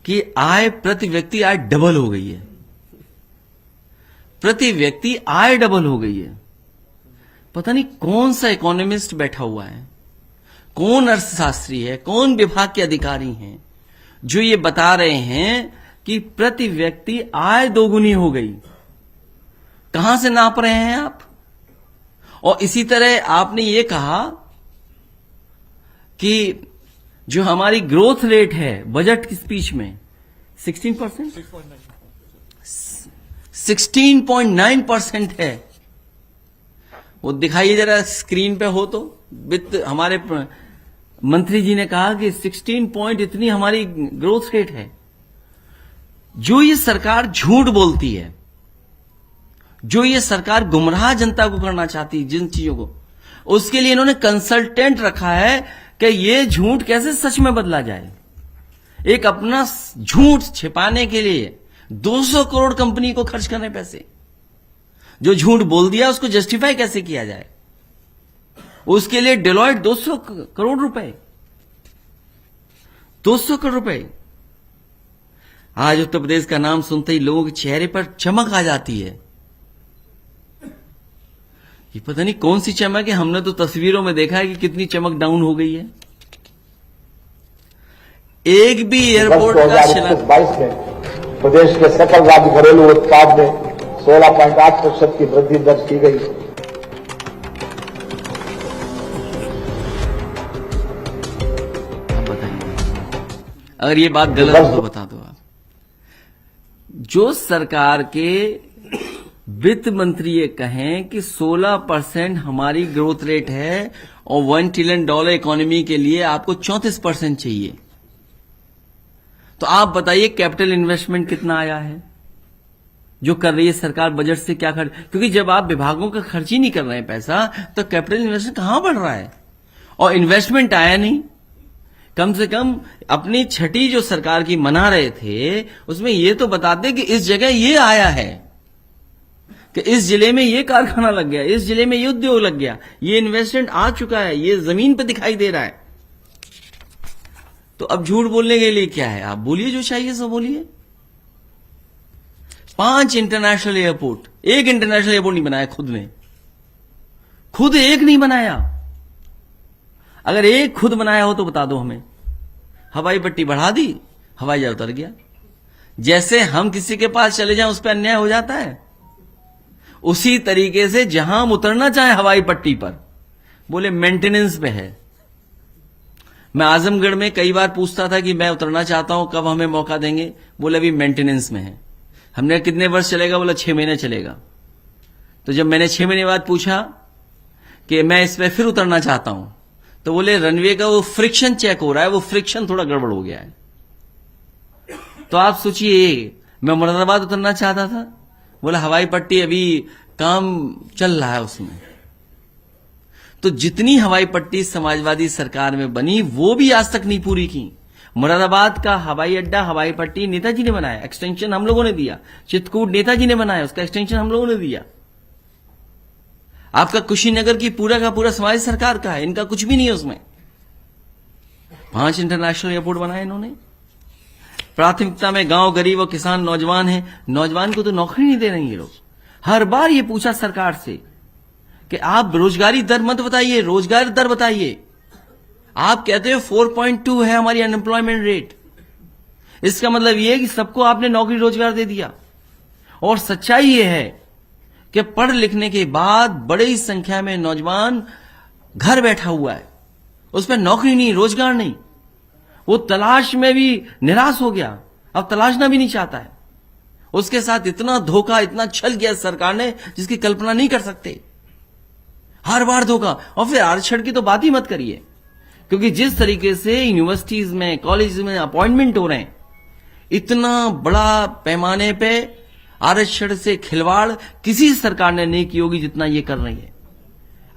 कि आय प्रति व्यक्ति आय डबल हो गई है, प्रति व्यक्ति आय डबल हो गई है। पता नहीं कौन सा इकोनॉमिस्ट बैठा हुआ है, कौन अर्थशास्त्री है, कौन विभाग के अधिकारी हैं जो ये बता रहे हैं कि प्रति व्यक्ति आय दोगुनी हो गई। कहां से नाप रहे हैं आप? और इसी तरह आपने ये कहा कि जो हमारी ग्रोथ रेट है बजट की स्पीच में 16%, 16.9% है। वो दिखाइए जरा स्क्रीन पे हो तो। वित्त हमारे मंत्री जी ने कहा कि 16 पॉइंट इतनी हमारी ग्रोथ रेट है। जो ये सरकार झूठ बोलती है, जो ये सरकार गुमराह जनता को करना चाहती है जिन चीजों को, उसके लिए इन्होंने कंसल्टेंट रखा है कि ये झूठ कैसे सच में बदला जाए। एक अपना झूठ छिपाने के लिए 200 करोड़ कंपनी को खर्च करने पैसे, जो झूठ बोल दिया उसको जस्टिफाई कैसे किया जाए, उसके लिए डेलॉयट 200 करोड़ रुपए, 200 करोड़ रुपए। आज उत्तर प्रदेश का नाम सुनते ही लोगों के चेहरे पर चमक आ जाती है। ये पता नहीं कौन सी चमक है, हमने तो तस्वीरों में देखा है कि कितनी चमक डाउन हो गई है। एक भी एयरपोर्ट का 2022 में प्रदेश के सकल राज्य घरेलू उत्पाद में 16.8% की वृद्धि दर्ज की गई। अब बताइए, अगर ये बात गलत हो तो बता दो आप। जो सरकार के वित्त मंत्री ये कहें कि 16% हमारी ग्रोथ रेट है और $1 ट्रिलियन इकोनॉमी के लिए आपको 34% चाहिए, तो आप बताइए कैपिटल इन्वेस्टमेंट कितना आया है? जो कर रही है सरकार बजट से क्या खर्च, क्योंकि जब आप विभागों का खर्च ही नहीं कर रहे हैं पैसा, तो कैपिटल इन्वेस्टमेंट कहां बढ़ रहा है और इन्वेस्टमेंट आया नहीं। कम से कम अपनी छठी जो सरकार की मना रहे थे उसमें ये तो बताते कि इस जगह ये आया है, कि इस जिले में ये कारखाना लग गया, इस जिले में ये उद्योग लग गया, ये इन्वेस्टमेंट आ चुका है, ये जमीन पर दिखाई दे रहा है। तो अब झूठ बोलने के लिए क्या है, आप बोलिए जो चाहिए सो बोलिए। 5 इंटरनेशनल एयरपोर्ट, एक इंटरनेशनल एयरपोर्ट नहीं बनाया खुद ने, खुद एक नहीं बनाया। अगर एक खुद बनाया हो तो बता दो हमें। हवाई पट्टी बढ़ा दी, हवाई जहाज उतर गया। जैसे हम किसी के पास चले जाएं उस पर अन्याय हो जाता है, उसी तरीके से जहां हम उतरना चाहें हवाई पट्टी पर, बोले मेंटेनेंस पे है। मैं आजमगढ़ में कई बार पूछता था कि मैं उतरना चाहता हूं, कब हमें मौका देंगे, बोले अभी मेंटेनेंस में है। हमने कितने वर्ष चलेगा, बोला 6 महीने चलेगा। तो जब मैंने 6 महीने बाद पूछा कि मैं इस पे फिर उतरना चाहता हूं, तो बोले रनवे का वो फ्रिक्शन चेक हो रहा है, वो फ्रिक्शन थोड़ा गड़बड़ हो गया है। तो आप सोचिए, मैं मुरादाबाद उतरना चाहता था, बोला हवाई पट्टी अभी काम चल रहा है उसमें। तो जितनी हवाई पट्टी समाजवादी सरकार में बनी वो भी आज तक नहीं पूरी की। मुरादाबाद का हवाई अड्डा, हवाई पट्टी नेताजी ने बनाया, एक्सटेंशन हम लोगों ने दिया। चित्रकूट नेताजी ने बनाया, उसका एक्सटेंशन हम लोगों ने दिया। आपका कुशीनगर की पूरा का पूरा समाज सरकार का है, इनका कुछ भी नहीं है उसमें। 5 इंटरनेशनल एयरपोर्ट बनाए इन्होंने। प्राथमिकता में गांव, गरीब और किसान, नौजवान है। नौजवान को तो नौकरी नहीं दे रहे हैं ये लोग। हर बार ये पूछा सरकार से कि आप रोजगारी दर मत बताइए, रोजगार दर बताइए। आप कहते हो 4.2 है हमारी अनएम्प्लॉयमेंट रेट, इसका मतलब यह है कि सबको आपने नौकरी रोजगार दे दिया। और सच्चाई यह है कि पढ़ लिखने के बाद बड़ी संख्या में नौजवान घर बैठा हुआ है, उसमें नौकरी नहीं, रोजगार नहीं। वो तलाश में भी निराश हो गया, अब तलाशना भी नहीं चाहता है। उसके साथ इतना धोखा, इतना छल किया सरकार ने जिसकी कल्पना नहीं कर सकते। हर बार धोखा। और फिर आरक्षण की तो बात ही मत करिए, क्योंकि जिस तरीके से यूनिवर्सिटीज में, कॉलेज में अपॉइंटमेंट हो रहे हैं, इतना बड़ा पैमाने पे आरक्षण से खिलवाड़ किसी सरकार ने नहीं की होगी जितना ये कर रही है।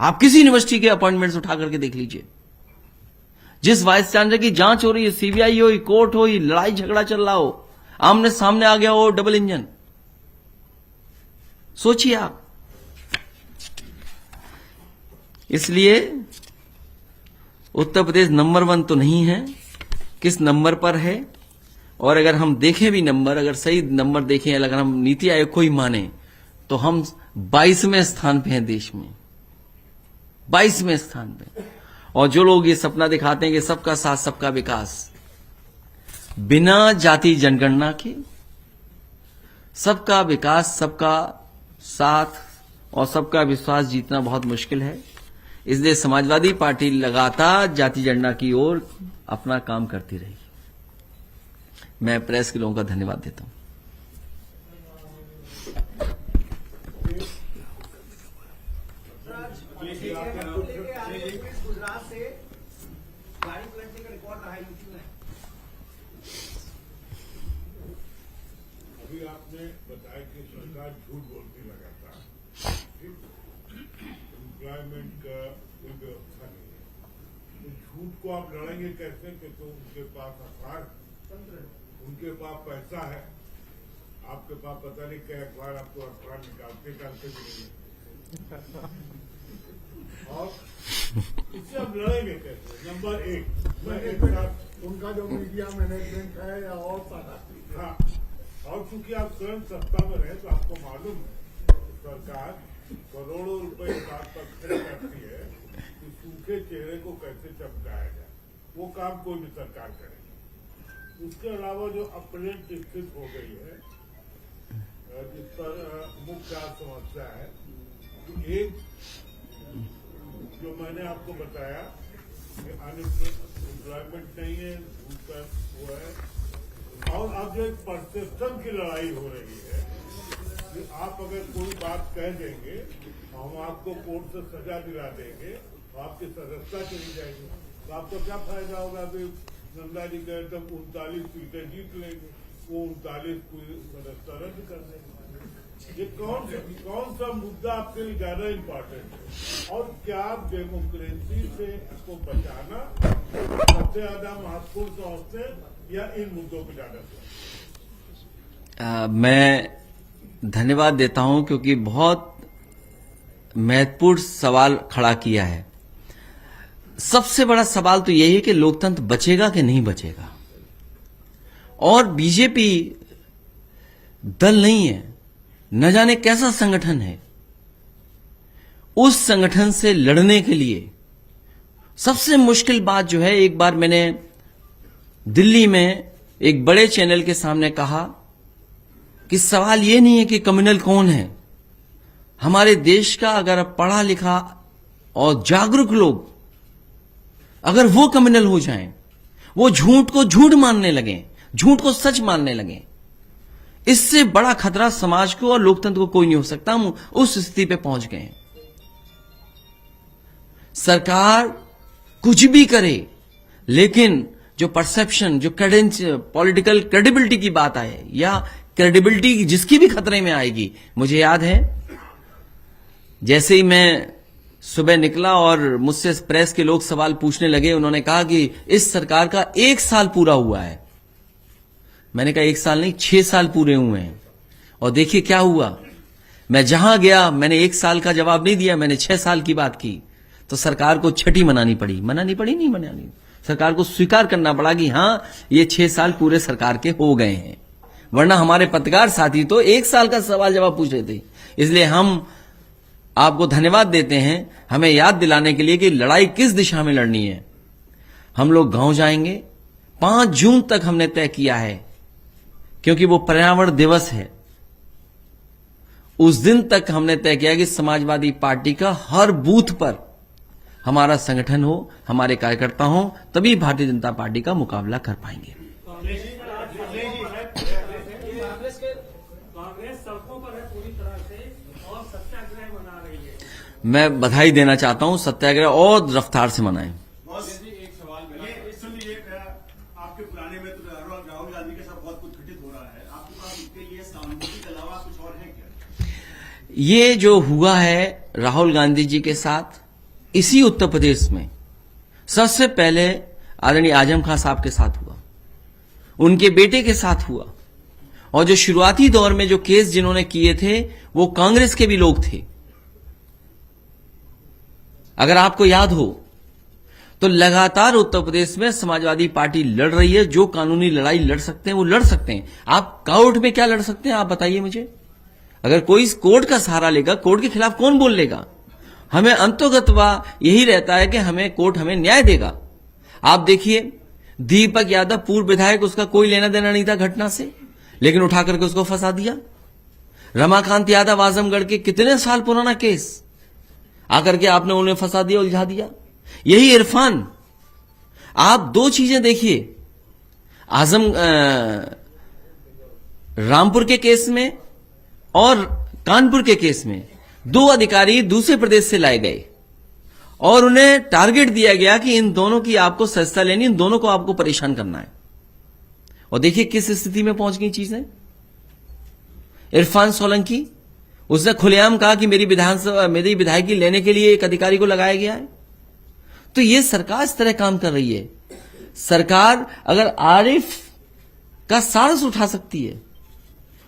आप किसी यूनिवर्सिटी के अपॉइंटमेंट्स उठा करके देख लीजिए। जिस वाइस चांसलर की जांच हो रही है, सीबीआई हो, कोर्ट हो, लड़ाई झगड़ा चल रहा हो, आमने सामने आ गया हो डबल इंजन, सोचिए आप। इसलिए उत्तर प्रदेश नंबर 1 तो नहीं है, किस नंबर पर है। और अगर हम देखें भी नंबर, अगर सही नंबर देखें, अगर हम नीति आयोग को ही माने, तो हम 22वें स्थान पे हैं देश में, 22वें स्थान पे। और जो लोग ये सपना दिखाते हैं कि सबका साथ सबका विकास, बिना जाति जनगणना के सबका विकास, सबका साथ और सबका विश्वास जीतना बहुत मुश्किल है। इसलिए समाजवादी पार्टी लगातार जाति जनगणना की ओर अपना काम करती रही। मैं प्रेस के लोगों का धन्यवाद देता हूं। गुजरात से गाड़ी पलटने का रिकॉर्ड रहा यूपी में। अभी आपने बताया कि सरकार झूठ बोलती लगातार, एम्प्लॉयमेंट का कोई व्यवस्था नहीं है। तो झूठ को आप लड़ेंगे कैसे कि तो उनके पास अखबार, उनके पास पैसा है, आपके पास पता नहीं क्या अखबार, आपको अखबार निकालते भी नहीं है। और इससे हम लड़ेंगे कैसे? नंबर 1, मैं एक साथ उनका जो मीडिया मैनेजमेंट है या और सारा, हाँ, और चूंकि आप स्वयं सत्ता में रहे तो आपको मालूम है सरकार करोड़ों रुपए इस बात पर खर्च करती है कि सूखे चेहरे को कैसे चमकाया जाए। वो काम कोई भी सरकार करेगी। उसके अलावा जो अपरेंट स्थिति हो गई है, जिस पर मुख्य समस्या है कि एक जो मैंने आपको बताया कि अनएम्प्लॉयमेंट नहीं है, उसका वो है। और अब जो एक परसेप्शन की लड़ाई हो रही है कि आप अगर कोई बात कह देंगे हम आपको कोर्ट से सजा दिला देंगे तो आपकी सदस्यता चली जाएगी, तो आपको क्या फायदा होगा? अभी नंदा जी कहे तब 39 सीटें जीत लेंगे, वो 39 सदस्यता रद्द कर देंगे। ये कौन सा मुद्दा आपके लिए ज्यादा इम्पोर्टेंट है और क्या आप डेमोक्रेसी से इसको बचाना सबसे ज्यादा महत्वपूर्ण समझते हैं या इन मुद्दों पर ज्यादा? मैं धन्यवाद देता हूं क्योंकि बहुत महत्वपूर्ण सवाल खड़ा किया है। सबसे बड़ा सवाल तो यही है कि लोकतंत्र बचेगा कि नहीं बचेगा। और बीजेपी दल नहीं है, न जाने कैसा संगठन है। उस संगठन से लड़ने के लिए सबसे मुश्किल बात जो है, एक बार मैंने दिल्ली में एक बड़े चैनल के सामने कहा कि सवाल यह नहीं है कि कम्युनल कौन है। हमारे देश का अगर पढ़ा लिखा और जागरूक लोग अगर वो कम्युनल हो जाएं, वो झूठ को झूठ मानने लगें, झूठ को सच मानने लगें, इससे बड़ा खतरा समाज को और लोकतंत्र को कोई नहीं हो सकता। हम उस स्थिति पे पहुंच गए हैं। सरकार कुछ भी करे, लेकिन जो परसेप्शन, जो पॉलिटिकल क्रेडिबिलिटी की बात आए या क्रेडिबिलिटी जिसकी भी खतरे में आएगी। मुझे याद है जैसे ही मैं सुबह निकला और मुझसे प्रेस के लोग सवाल पूछने लगे, उन्होंने कहा कि इस सरकार का 1 साल पूरा हुआ है। मैंने कहा 1 साल नहीं, 6 साल पूरे हुए हैं। और देखिए क्या हुआ, मैं जहां गया मैंने 1 साल का जवाब नहीं दिया, मैंने 6 साल की बात की। तो सरकार को छठी मनानी पड़ी, नहीं मनानी, सरकार को स्वीकार करना पड़ा कि हां ये 6 साल पूरे सरकार के हो गए हैं। वरना हमारे पत्रकार साथी तो 1 साल का सवाल जवाब पूछ रहे थे। इसलिए हम आपको धन्यवाद देते हैं हमें याद दिलाने के लिए कि लड़ाई किस दिशा में लड़नी है। हम लोग गांव जाएंगे, 5 जून तक हमने तय किया है, क्योंकि वो पर्यावरण दिवस है। उस दिन तक हमने तय किया कि समाजवादी पार्टी का हर बूथ पर हमारा संगठन हो, हमारे कार्यकर्ता हो, तभी भारतीय जनता पार्टी का मुकाबला कर पाएंगे। कांग्रेस सड़कों पर है पूरी तरह से और सत्याग्रह मना रही है। मैं बधाई देना चाहता हूं, सत्याग्रह और रफ्तार से मनाएं। एक सवाल सुनिए, आपके पुराने मित्र राहुल गांधी के साथ बहुत कुछ घटित हो रहा है, आपके पास इसके लिए सहानुभूति के अलावा कुछ और है क्या? ये जो हुआ है राहुल गांधी जी के साथ इसी उत्तर प्रदेश में, सबसे पहले आदरणीय आजम खान साहब के साथ हुआ, उनके बेटे के साथ हुआ। और जो शुरुआती दौर में जो केस जिन्होंने किए थे वो कांग्रेस के भी लोग थे। अगर आपको याद हो तो लगातार उत्तर प्रदेश में समाजवादी पार्टी लड़ रही है। जो कानूनी लड़ाई लड़ सकते हैं वो लड़ सकते हैं। आप कोर्ट में क्या लड़ सकते हैं, आप बताइए मुझे। अगर कोई कोर्ट का सहारा लेगा, कोर्ट के खिलाफ कौन बोल लेगा? हमें अंतोगतवा यही रहता है कि हमें कोर्ट हमें न्याय देगा। आप देखिए दीपक यादव पूर्व विधायक, उसका कोई लेना देना नहीं था घटना से, लेकिन उठा करके उसको फंसा दिया। रमाकांत यादव आजमगढ़ के कितने साल पुराना केस, आकर के आपने उन्हें फंसा दिया, उलझा दिया। यही इरफान, आप 2 चीजें देखिए, रामपुर के केस में और कानपुर के केस में 2 अधिकारी दूसरे प्रदेश से लाए गए और उन्हें टारगेट दिया गया कि इन दोनों की आपको सजता लेनी, इन दोनों को आपको परेशान करना है। और देखिए किस स्थिति में पहुंच गई चीजें। इरफान सोलंकी, उसने खुलेआम कहा कि मेरी विधायकी लेने के लिए एक अधिकारी को लगाया गया है। तो यह सरकार इस तरह काम कर रही है। सरकार अगर आरिफ का सारस उठा सकती है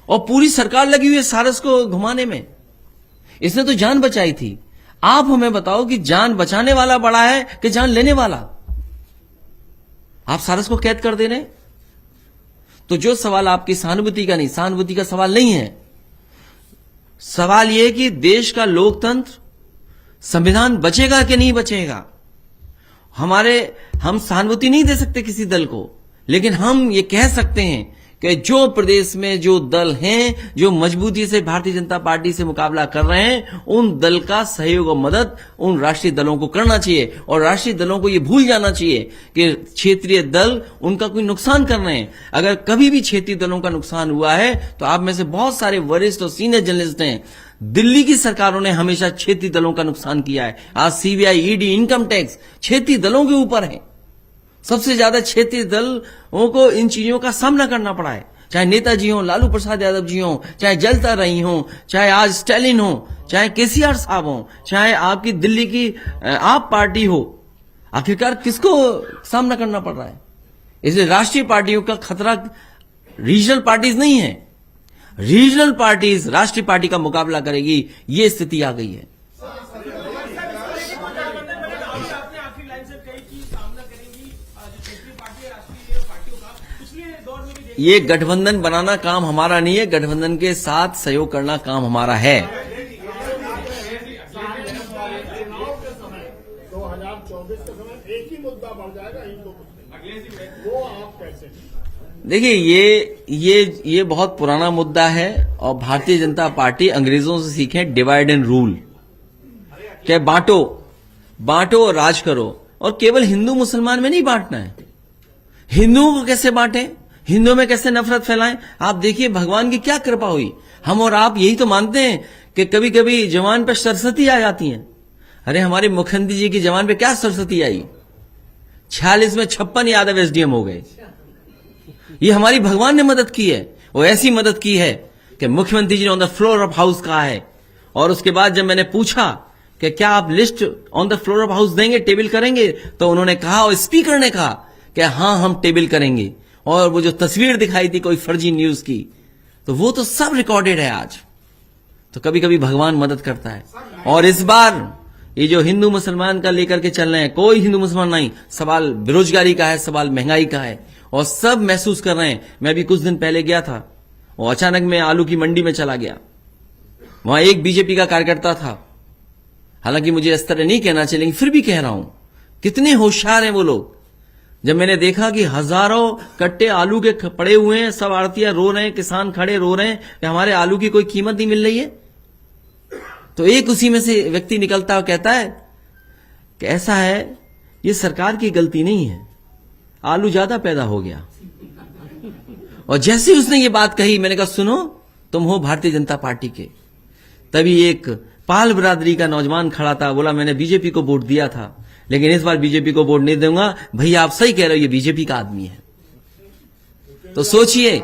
और पूरी सरकार लगी हुई है सारस को घुमाने में, इसने तो जान बचाई थी। आप हमें बताओ कि जान बचाने वाला बड़ा है कि जान लेने वाला? आप सारस को कैद कर दे रहे। तो जो सवाल आपकी सहानुभूति का नहीं, सहानुभूति का सवाल नहीं है। सवाल यह कि देश का लोकतंत्र, संविधान बचेगा कि नहीं बचेगा। हम सहानुभूति नहीं दे सकते किसी दल को, लेकिन हम ये कह सकते हैं कि जो प्रदेश में जो दल हैं जो मजबूती से भारतीय जनता पार्टी से मुकाबला कर रहे हैं, उन दल का सहयोग और मदद उन राष्ट्रीय दलों को करना चाहिए। और राष्ट्रीय दलों को यह भूल जाना चाहिए कि क्षेत्रीय दल उनका कोई नुकसान कर रहे हैं। अगर कभी भी क्षेत्रीय दलों का नुकसान हुआ है तो आप में से बहुत सारे वरिष्ठ और सीनियर जर्नलिस्ट हैं, दिल्ली की सरकारों ने हमेशा क्षेत्रीय दलों का नुकसान किया है। आज सीबीआई, ईडी, इनकम टैक्स क्षेत्रीय दलों के ऊपर है। सबसे ज्यादा क्षेत्रीय दलों को इन चीजों का सामना करना पड़ा है। चाहे नेताजी हो, लालू प्रसाद यादव जी हो, चाहे जलता रही हो, चाहे आज स्टालिन हो, चाहे केसीआर साहब हो, चाहे आपकी दिल्ली की आप पार्टी हो, आखिरकार किसको सामना करना पड़ रहा है? इसलिए राष्ट्रीय पार्टियों का खतरा रीजनल पार्टीज नहीं है। रीजनल पार्टीज राष्ट्रीय पार्टी का मुकाबला करेगी, ये स्थिति आ गई है। आपने आखिरी लाइन से कही कि सामना करेंगी जो क्षेत्रीय पार्टी है, राष्ट्रीय पार्टियों का। पिछले दौर में भी ये गठबंधन बनाना काम हमारा नहीं है, गठबंधन के साथ सहयोग करना काम हमारा है। 2024 के समय एक ही मुद्दा बढ़ जाएगा, इन दो मुद्दे, वो आप कैसे? देखिए ये बहुत पुराना मुद्दा है और भारतीय जनता पार्टी अंग्रेजों से सीखे डिवाइड एंड रूल, क्या बांटो और राज करो। और केवल हिंदू मुसलमान में नहीं बांटना है, हिंदुओं को कैसे बांटे, हिंदुओं में कैसे नफरत फैलाएं। आप देखिए भगवान की क्या कृपा हुई, हम और आप यही तो मानते हैं कि कभी कभी जवान पे सरस्वती आ जाती है। अरे हमारे मुख्यमंत्री जी की जवान पे क्या सरस्वती आई, 46 में 56 यादव एसडीएम हो गए। ये हमारी भगवान ने मदद की है, वो ऐसी मदद की है कि मुख्यमंत्री जी ने on the floor of house कहा है। और उसके बाद जब मैंने पूछा कि क्या आप list on the floor of house देंगे, टेबल करेंगे, तो उन्होंने कहा और स्पीकर ने कहा कि हाँ हम टेबल करेंगे। और वो जो तस्वीर दिखाई थी कोई फर्जी न्यूज की, तो वो तो सब रिकॉर्डेड है आज। तो कभी कभी भगवान मदद करता है। और इस बार ये जो हिंदू मुसलमान का लेकर के चल रहे हैं, कोई हिंदू मुसलमान नहीं, सवाल बेरोजगारी का है, सवाल महंगाई का है, और सब महसूस कर रहे हैं। मैं भी कुछ दिन पहले गया था और अचानक मैं आलू की मंडी में चला गया, वहां एक बीजेपी का कार्यकर्ता था। हालांकि मुझे इस तरह नहीं कहना चाहिए, लेकिन फिर भी कह रहा हूं, कितने होशियार हैं वो लोग। जब मैंने देखा कि हजारों कट्टे आलू के पड़े हुए हैं, सब आड़तियां रो रहे हैं, किसान खड़े रो रहे हैं कि हमारे आलू की कोई कीमत नहीं मिल रही है, तो एक उसी में से व्यक्ति निकलता और कहता है कि ऐसा है, ये सरकार की गलती नहीं है, आलू ज्यादा पैदा हो गया। और जैसे ही उसने ये बात कही, मैंने कहा सुनो, तुम हो भारतीय जनता पार्टी के। तभी एक पाल बरादरी का नौजवान खड़ा था, बोला मैंने बीजेपी को वोट दिया था, लेकिन इस बार बीजेपी को वोट नहीं दूंगा। भैया आप सही कह रहे हो, ये बीजेपी का आदमी है। तो सोचिए,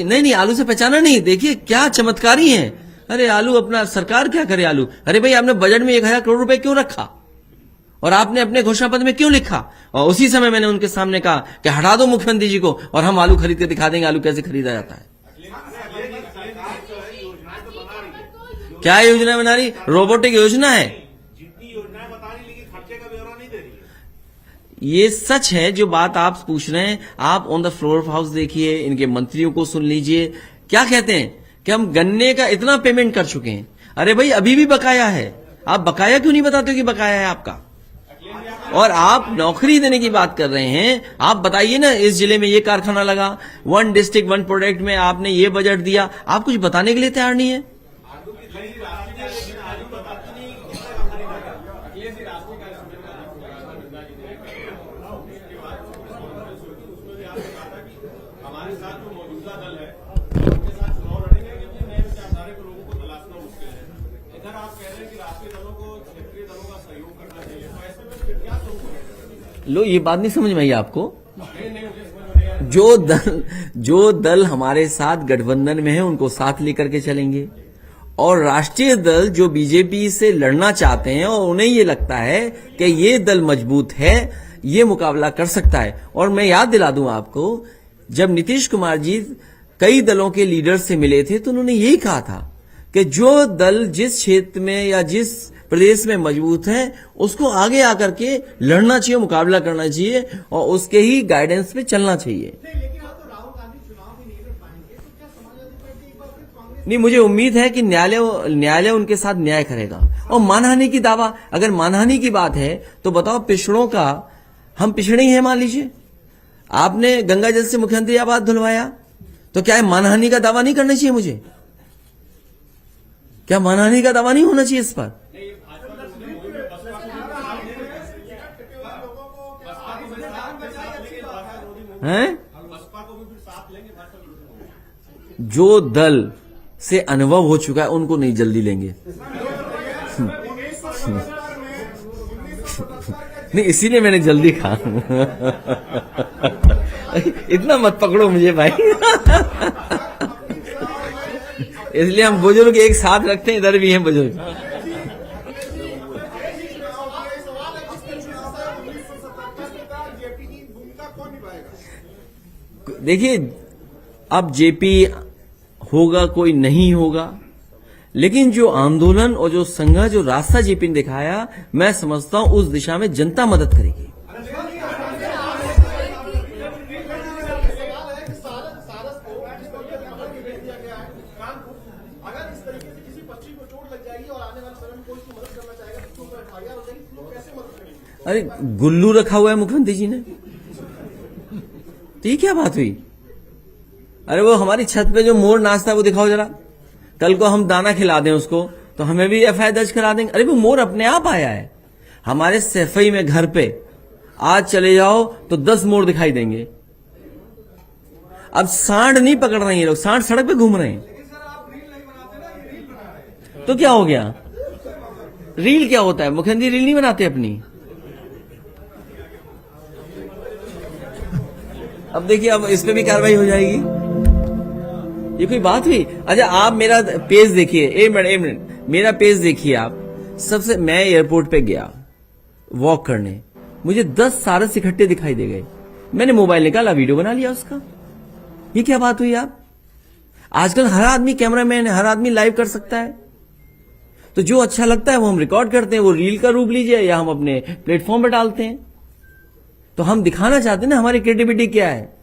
नहीं आलू से पहचाना नहीं, देखिए क्या चमत्कारी है। अरे आलू अपना सरकार क्या करे आलू, अरे भाई आपने बजट में 1000 करोड़ रुपए क्यों रखा, और आपने अपने घोषणा पत्र में क्यों लिखा। और उसी समय मैंने उनके सामने कहा कि हटा दो मुख्यमंत्री जी को और हम आलू खरीद के दिखा देंगे आलू कैसे खरीदा जाता है। क्या योजना बना रही, रोबोटिक योजना है। जितनी योजनाएं बता रही लेकिन खर्चे का ब्यौरा नहीं दे रही है। ये सच है जो बात आप पूछ रहे हैं। आप on the floor of house देखिए, इनके मंत्रियों को सुन लीजिए, क्या कहते हैं कि हम गन्ने का इतना पेमेंट कर चुके हैं। अरे भाई अभी भी बकाया है, आप बकाया क्यों नहीं बताते कि बकाया है आपका। और आप नौकरी देने की बात कर रहे हैं, आप बताइए ना, इस जिले में ये कारखाना लगा, 1 डिस्ट्रिक्ट 1 प्रोडक्ट में आपने ये बजट दिया, आप कुछ बताने के लिए तैयार नहीं है। हमारे साथ जो मौजूदा दल है उनके साथ चुनाव लड़ेंगे, क्योंकि नए विचारधारा के लोगों को तलाशना मुश्किल है। इधर आप कह रहे हैं कि राष्ट्रीय दलों को क्षेत्रीय दलों का सहयोग करना चाहिए, तो ऐसे में फिर क्या स्वरूप है? लो ये बात नहीं समझ में आई आपको। जो दल हमारे साथ गठबंधन में है उनको साथ लेकर के चलेंगे, और राष्ट्रीय दल जो बीजेपी से लड़ना चाहते हैं और उन्हें ये लगता है कि ये दल मजबूत है, ये मुकाबला कर सकता है। और मैं याद दिला दूं आपको, जब नीतीश कुमार जी कई दलों के लीडर से मिले थे तो उन्होंने यही कहा था कि जो दल जिस क्षेत्र में या जिस प्रदेश में मजबूत है उसको आगे आकर के लड़ना चाहिए, मुकाबला करना चाहिए और उसके ही गाइडेंस पे चलना चाहिए। लेकिन आप तो राहुल गांधी चुनाव भी नहीं लड़ पाएंगे, तो क्या समाजवादी पार्टी एक बार फिर कांग्रेस? नहीं, मुझे उम्मीद है कि न्यायालय उनके साथ न्याय करेगा। और मानहानि की दावा, अगर मानहानि की बात है तो बताओ, पिछड़ों का, हम पिछड़े ही हैं मान लीजिए, आपने गंगा जल से मुख्यमंत्री आवास धुलवाया, तो क्या मानहानि का दावा नहीं करना चाहिए मुझे? क्या मानहानि का दावा नहीं होना चाहिए इस पर? हैं? जो दल से अनुभव हो चुका है उनको नहीं जल्दी लेंगे। नहीं, इसीलिए मैंने जल्दी कहा। इतना मत पकड़ो मुझे भाई। इसलिए हम बुजुर्ग एक साथ रखते हैं, इधर भी हैं बुजुर्ग। देखिए, अब जेपी होगा कोई नहीं होगा, लेकिन जो आंदोलन और जो संघर्ष, जो रास्ता जेपी ने दिखाया, मैं समझता हूं उस दिशा में जनता मदद करेगी। अगर इस तरीके से किसी बच्ची को चोट लग जाएगी और आने वाले समय में कोई उसकी मदद करना चाहेगा तो उसके ऊपर एफआईआर हो जाएगी, लोग कैसे मदद करेंगे? अरे गुल्लू रखा हुआ है मुख्यमंत्री जी ने, तो ये क्या बात हुई? अरे वो हमारी छत पे जो मोर नाचता है वो दिखाओ जरा, कल को हम दाना खिला दें उसको तो हमें भी एफआईआर दर्ज करा देंगे। अरे वो मोर अपने आप आया है हमारे सैफई में घर पे, आज चले जाओ तो 10 मोर दिखाई देंगे। अब सांड नहीं पकड़ रहे हैं लोग, सांड सड़क पे घूम रहे हैं। तो क्या हो गया? रील क्या होता है? मुख्यमंत्री रील नहीं बनाते अपनी। अब देखिए, अब इस पे भी कार्रवाई हो जाएगी। ये कोई बात हुई? अच्छा, आप मेरा पेज देखिए, एक मिनट मेरा पेज देखिए आप। सबसे मैं एयरपोर्ट पे गया वॉक करने, मुझे 10 सारस इकट्ठे दिखाई दे गए। मैंने मोबाइल निकाला, वीडियो बना लिया उसका। ये क्या बात हुई? आप आजकल हर आदमी कैमरामैन है, हर आदमी लाइव कर सकता है। तो जो अच्छा लगता है वो हम रिकॉर्ड करते हैं, वो रील का रूप लीजिए या हम अपने प्लेटफॉर्म पर डालते हैं। तो हम दिखाना चाहते हैं ना हमारी क्रिएटिविटी क्या है।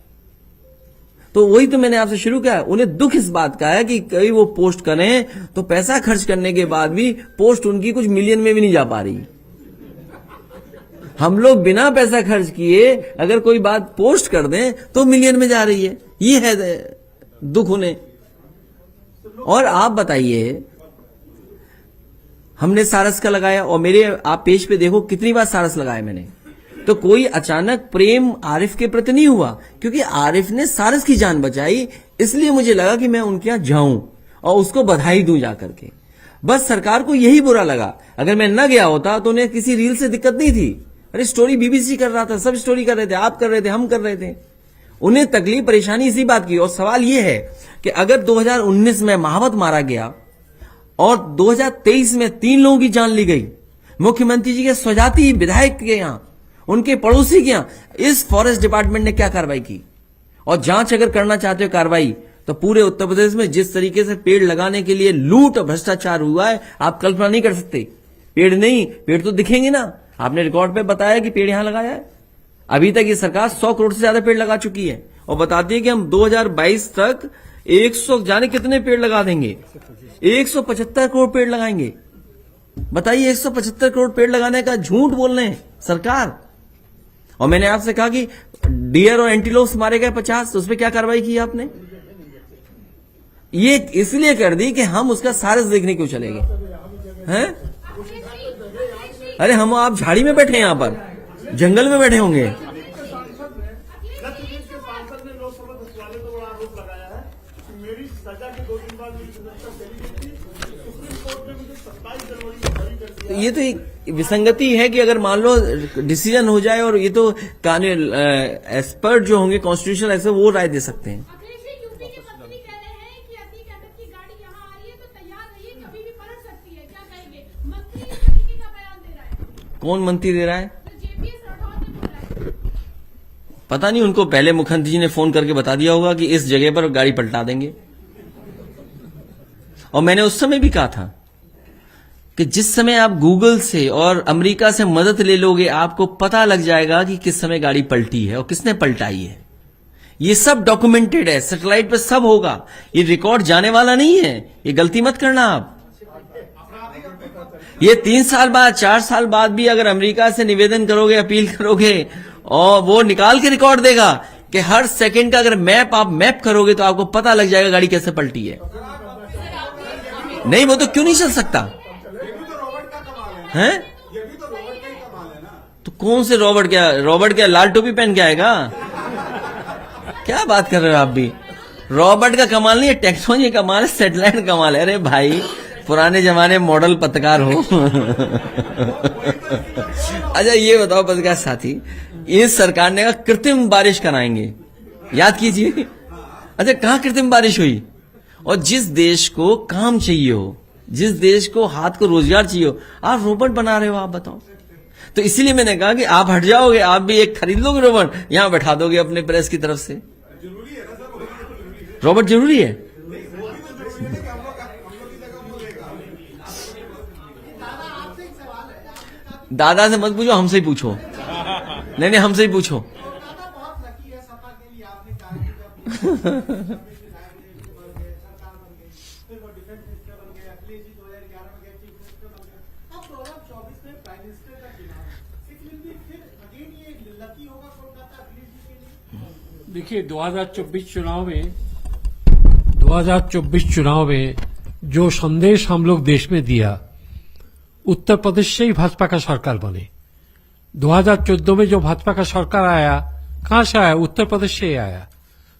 तो वही तो मैंने आपसे शुरू किया। उन्हें दुख इस बात का है कि कई वो पोस्ट करें तो पैसा खर्च करने के बाद भी पोस्ट उनकी कुछ मिलियन में भी नहीं जा पा रही। हम लोग बिना पैसा खर्च किए अगर कोई बात पोस्ट कर दें तो मिलियन में जा रही है। ये है दुख उन्हें। और आप बताइए, हमने सारस का लगाया और मेरे आप पेज पे देखो कितनी बार सारस लगाया मैंने। तो कोई अचानक प्रेम आरिफ के प्रति नहीं हुआ, क्योंकि आरिफ ने सारस की जान बचाई, इसलिए मुझे लगा कि मैं उनके यहां जाऊं और उसको बधाई दूं जाकर के। बस सरकार को यही बुरा लगा। अगर मैं न गया होता तो उन्हें किसी रील से दिक्कत नहीं थी। अरे स्टोरी बीबीसी कर रहा था, सब स्टोरी कर रहे थे, आप कर रहे थे, हम कर रहे थे। उन्हें तकलीफ परेशानी इसी बात की। और सवाल यह है कि अगर 2019 में महावत मारा गया और 2023 में 3 लोगों की जान ली गई, मुख्यमंत्री जी के स्वजाति विधायक के यहां, उनके पड़ोसी के यहां, इस फॉरेस्ट डिपार्टमेंट ने क्या कार्रवाई की? और जांच अगर करना चाहते हो कार्रवाई, तो पूरे उत्तर प्रदेश में जिस तरीके से पेड़ लगाने के लिए लूट और भ्रष्टाचार हुआ है, आप कल्पना नहीं कर सकते। पेड़ नहीं, पेड़ तो दिखेंगे ना। आपने रिकॉर्ड पे बताया कि पेड़ यहां लगाया है। अभी तक ये सरकार 100 करोड़ से ज्यादा पेड़ लगा चुकी है और बताती है कि हम 2022 तक 100 जाने कितने पेड़ लगा देंगे, 175 करोड़ पेड़ लगाएंगे। बताइए, 175 करोड़ पेड़ लगाने का झूठ बोल रहे हैं सरकार। और मैंने आपसे कहा कि डियर और एंटीलोप्स मारे गए 50, तो उस पर क्या कार्रवाई की आपने? ये इसलिए कर दी कि हम उसका सारस देखने क्यों चले गए हैं? अरे हम आप झाड़ी में बैठे हैं, यहां पर जंगल में बैठे होंगे। लोकसभा सचिवालय को बड़ा आरोप लगाया है कि मेरी सजा के 2 दिन बाद मेरी सुरक्षा चली गई थी, सुप्रीम कोर्ट ने मुझे 27 जनवरी को बरी कर दिया। ये तो एक विसंगति है कि अगर मान लो डिसीजन हो जाए, और ये तो कानून एक्सपर्ट जो होंगे कॉन्स्टिट्यूशनल ऐसे, वो राय दे सकते हैं। यूपी के मंत्री कह रहे हैं कि अतीक अहमद की गाड़ी यहाँ आ रही है तो तैयार रहिए, कभी भी पलट सकती है, क्या कहेंगे? मंत्री इस तरीके का बयान दे रहा है। कौन मंत्री दे रहा है? जेपीएस राठौर ने बोला है। पता नहीं, उनको पहले मुख्यमंत्री जी ने फोन करके बता दिया होगा कि इस जगह पर गाड़ी पलटा देंगे। और मैंने उस समय भी कहा था कि जिस समय आप गूगल से और अमेरिका से मदद ले लोगे, आपको पता लग जाएगा कि किस समय गाड़ी पलटी है और किसने पलटाई है। ये सब डॉक्यूमेंटेड है, सैटेलाइट पे सब होगा। ये रिकॉर्ड जाने वाला नहीं है, ये गलती मत करना आप। ये 3 साल बाद, 4 साल बाद भी अगर अमेरिका से निवेदन करोगे, अपील करोगे, और वो निकाल के रिकॉर्ड देगा कि हर सेकंड का अगर मैप आप मैप करोगे तो आपको पता लग जाएगा गाड़ी कैसे पलटी है। नहीं, वो तो क्यों नहीं चल सकता है? तो कौन से रॉबर्ट? क्या लाल टोपी पहन के आएगा? क्या बात कर रहे हो आप भी? रॉबर्ट का कमाल नहीं है, टेक्नोलॉजी का कमाल है, सैटेलाइट का कमाल है। अरे भाई, पुराने जमाने मॉडल पत्रकार हो। अच्छा ये बताओ पत्रकार साथी, इस सरकार ने कहा कृत्रिम बारिश कराएंगे, याद कीजिए। अच्छा, कहां कृत्रिम बारिश हुई? और जिस देश को काम चाहिए हो, जिस देश को हाथ को रोजगार चाहिए हो, आप रोबोट बना रहे हो, आप बताओ। तो इसीलिए मैंने कहा कि आप हट जाओगे, आप भी एक खरीद लोगे रोबोट, यहां बैठा दोगे अपने प्रेस की तरफ से। रोबोट जरूरी है? दादा से मत पूछो, हमसे ही पूछो। नहीं, हमसे ही पूछो। देखिए 2024 चुनाव में जो संदेश हम लोग देश में दिया, उत्तर प्रदेश से ही भाजपा का सरकार बने। 2014 में जो भाजपा का सरकार आया, कहां से आया? उत्तर प्रदेश से आया।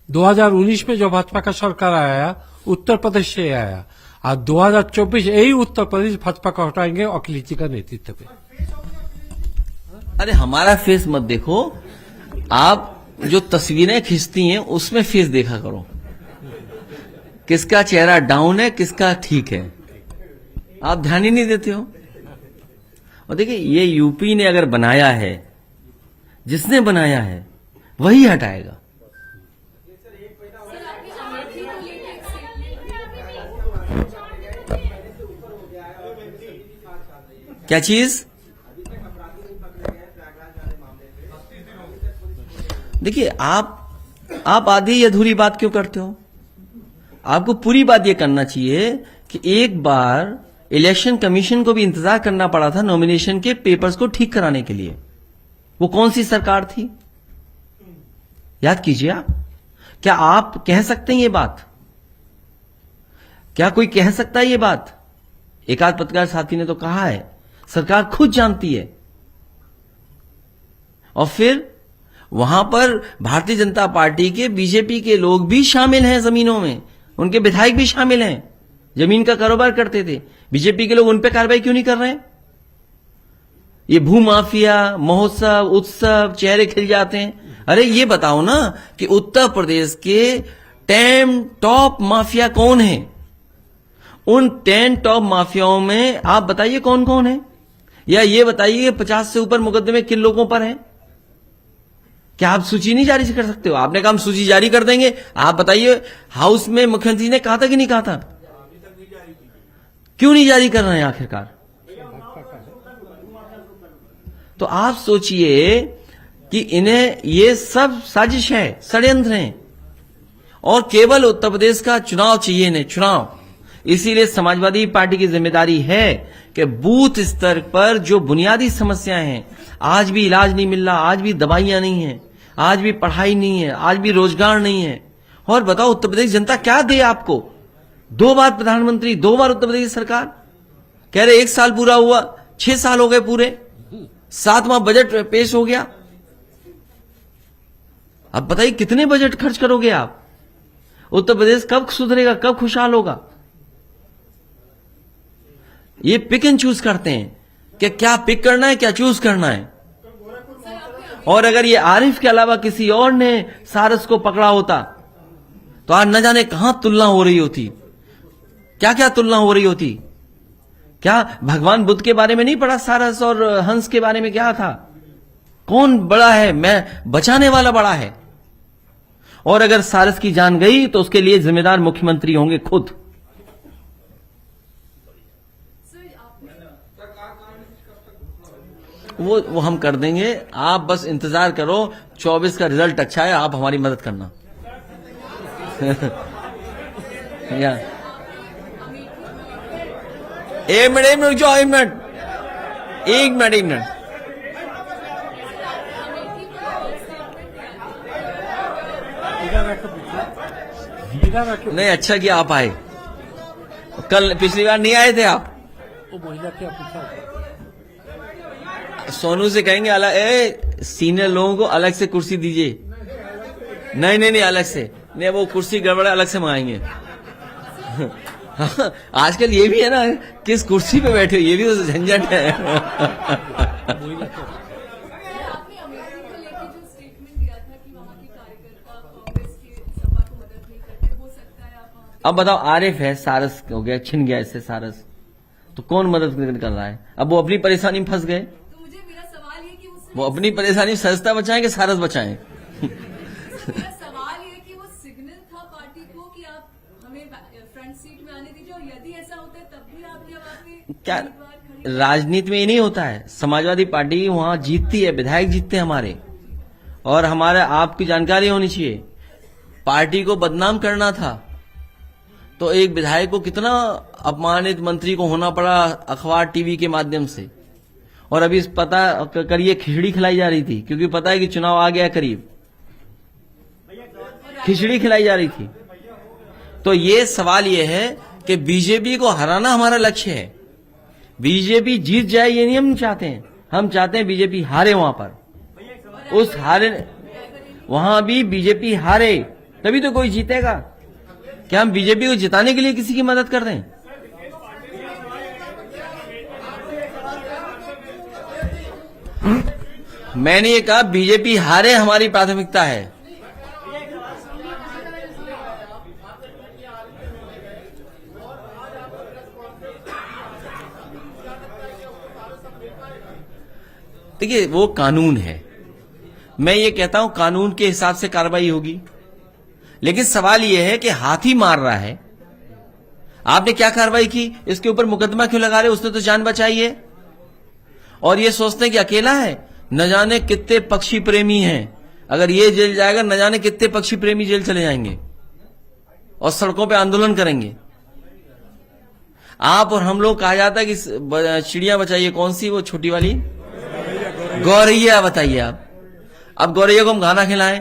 2019 में जो भाजपा का सरकार आया, उत्तर प्रदेश से आया। और 2024 यही उत्तर प्रदेश भाजपा को हटाएंगे अखिलेश जी का नेतृत्व में। अरे हमारा फेस मत देखो, आप जो तस्वीरें खींचती हैं उसमें फेस देखा करो, किसका चेहरा डाउन है, किसका ठीक है, आप ध्यान ही नहीं देते हो। और देखिए, ये यूपी ने अगर बनाया है, जिसने बनाया है वही हटाएगा। क्या चीज? देखिए, आप आधी अधूरी बात क्यों करते हो? आपको पूरी बात यह करना चाहिए कि एक बार इलेक्शन कमीशन को भी इंतजार करना पड़ा था नॉमिनेशन के पेपर्स को ठीक कराने के लिए। वो कौन सी सरकार थी? याद कीजिए आप। क्या आप कह सकते हैं ये बात? क्या कोई कह सकता है ये बात? एक आध पत्रकार साथी ने तो कहा है, सरकार खुद जानती है। और फिर वहां पर भारतीय जनता पार्टी के, बीजेपी के लोग भी शामिल हैं जमीनों में, उनके विधायक भी शामिल हैं, जमीन का कारोबार करते थे। बीजेपी के लोग उन पे कार्रवाई क्यों नहीं कर रहे हैं? ये भू माफिया, महोत्सव, उत्सव, चेहरे खिल जाते हैं। अरे ये बताओ ना कि उत्तर प्रदेश के 10 टॉप माफिया कौन है? उन 10 टॉप माफियाओं में आप बताइए कौन कौन है, या ये बताइए 50 से ऊपर मुकदमे किन लोगों पर हैं? क्या आप सूची नहीं जारी कर सकते हो? आपने कहा हम सूची जारी कर देंगे। आप बताइए, हाउस में मुख्यमंत्री ने कहा था कि नहीं कहा था? क्यों नहीं जारी कर रहे हैं आखिरकार? तो आप सोचिए कि इन्हें ये सब साजिश है, षड्यंत्र है, और केवल उत्तर प्रदेश का चुनाव चाहिए इन्हें, चुनाव। इसीलिए समाजवादी पार्टी की जिम्मेदारी है कि बूथ स्तर पर जो बुनियादी समस्याएं हैं, आज भी इलाज नहीं मिल रहा, आज भी दवाइयां नहीं है, आज भी पढ़ाई नहीं है, आज भी रोजगार नहीं है। और बताओ उत्तर प्रदेश जनता क्या दे आपको? 2 बार प्रधानमंत्री, 2 बार उत्तर प्रदेश सरकार, कह रहे 1 साल पूरा हुआ, 6 साल हो गए पूरे, 7वां बजट पेश हो गया। अब बताइए कितने बजट खर्च करोगे आप? उत्तर प्रदेश कब सुधरेगा, कब खुशहाल होगा? ये पिक एंड चूज करते हैं कि क्या पिक करना है, क्या चूज करना है। और अगर ये आरिफ के अलावा किसी और ने सारस को पकड़ा होता तो आज न जाने कहां तुलना हो रही होती, क्या क्या तुलना हो रही होती। क्या भगवान बुद्ध के बारे में नहीं पढ़ा? सारस और हंस के बारे में क्या था? कौन बड़ा है? मैं बचाने वाला बड़ा है। और अगर सारस की जान गई तो उसके लिए जिम्मेदार मुख्यमंत्री होंगे खुद। वो हम कर देंगे, आप बस इंतजार करो। 24 का रिजल्ट अच्छा है, आप हमारी मदद करना। या एक मिनट रुक जाओ, एक मिनट। नहीं, अच्छा किया आप आए। कल पिछली बार नहीं आए थे आप। वो महिला क्या पूछा? सोनू से कहेंगे अलग, सीनियर लोगों को अलग से कुर्सी दीजिए। नहीं, अलग से नहीं, वो कुर्सी गड़बड़ अलग से मंगाएंगे। आजकल ये भी है ना, किस कुर्सी पे बैठे हो, ये भी तो झंझट है। आपने अमेठी को लेकर जो स्टेटमेंट दिया था कि वहां के कार्यकर्ता कांग्रेस अब बताओ, आरिफ है, सारस हो गया, छिन गया इससे सारस, तो कौन मदद कर रहा है? अब वो अपनी परेशानी में फंस गए। तो मुझे मेरा सवाल ये कि उससे वो अपनी परेशानी सजता बचाएं कि सारस बचाएं? मेरा सवाल ये कि वो सिग्नल था पार्टी को कि आप हमें फ्रंट सीट में आने दीजिए, और यदि ऐसा होता है तब भी आप जब आपके क्या उम्मीदवार खड़े राजनीति में ये नहीं होता है? समाजवादी पार्टी वहां जीतती है, विधायक जीतते हैं हमारे, और हमारे आपकी जानकारी होनी चाहिए, पार्टी को बदनाम करना था तो एक विधायक को कितना अपमानित मंत्री को होना पड़ा अखबार टीवी के माध्यम से। और अभी पता करिए खिचड़ी खिलाई जा रही थी, क्योंकि पता है कि चुनाव आ गया करीब, खिचड़ी खिलाई जा रही थी। तो ये सवाल ये है कि बीजेपी को हराना हमारा लक्ष्य है। बीजेपी जीत जाए ये नहीं हम चाहते हैं, हम चाहते हैं बीजेपी हारे वहां पर। उस हारे वहां भी बीजेपी हारे तभी तो कोई जीतेगा। क्या हम बीजेपी को जिताने के लिए किसी की मदद कर रहे हैं? मैंने ये कहा बीजेपी हारे हमारी प्राथमिकता है। देखिए वो कानून है, मैं ये कहता हूं कानून के हिसाब से कार्रवाई होगी, लेकिन सवाल यह है कि हाथी मार रहा है, आपने क्या कार्रवाई की? इसके ऊपर मुकदमा क्यों लगा रहे? उसने तो जान बचाई है। और ये सोचते हैं कि अकेला है, न जाने कितने पक्षी प्रेमी हैं, अगर ये जेल जाएगा न जाने कितने पक्षी प्रेमी जेल चले जाएंगे और सड़कों पे आंदोलन करेंगे। आप और हम लोग कहा जाता है कि चिड़िया बचाइए, कौन सी वो छोटी वाली गौरैया बताइए आप। अब गौरैया को हम खाना खिलाएं,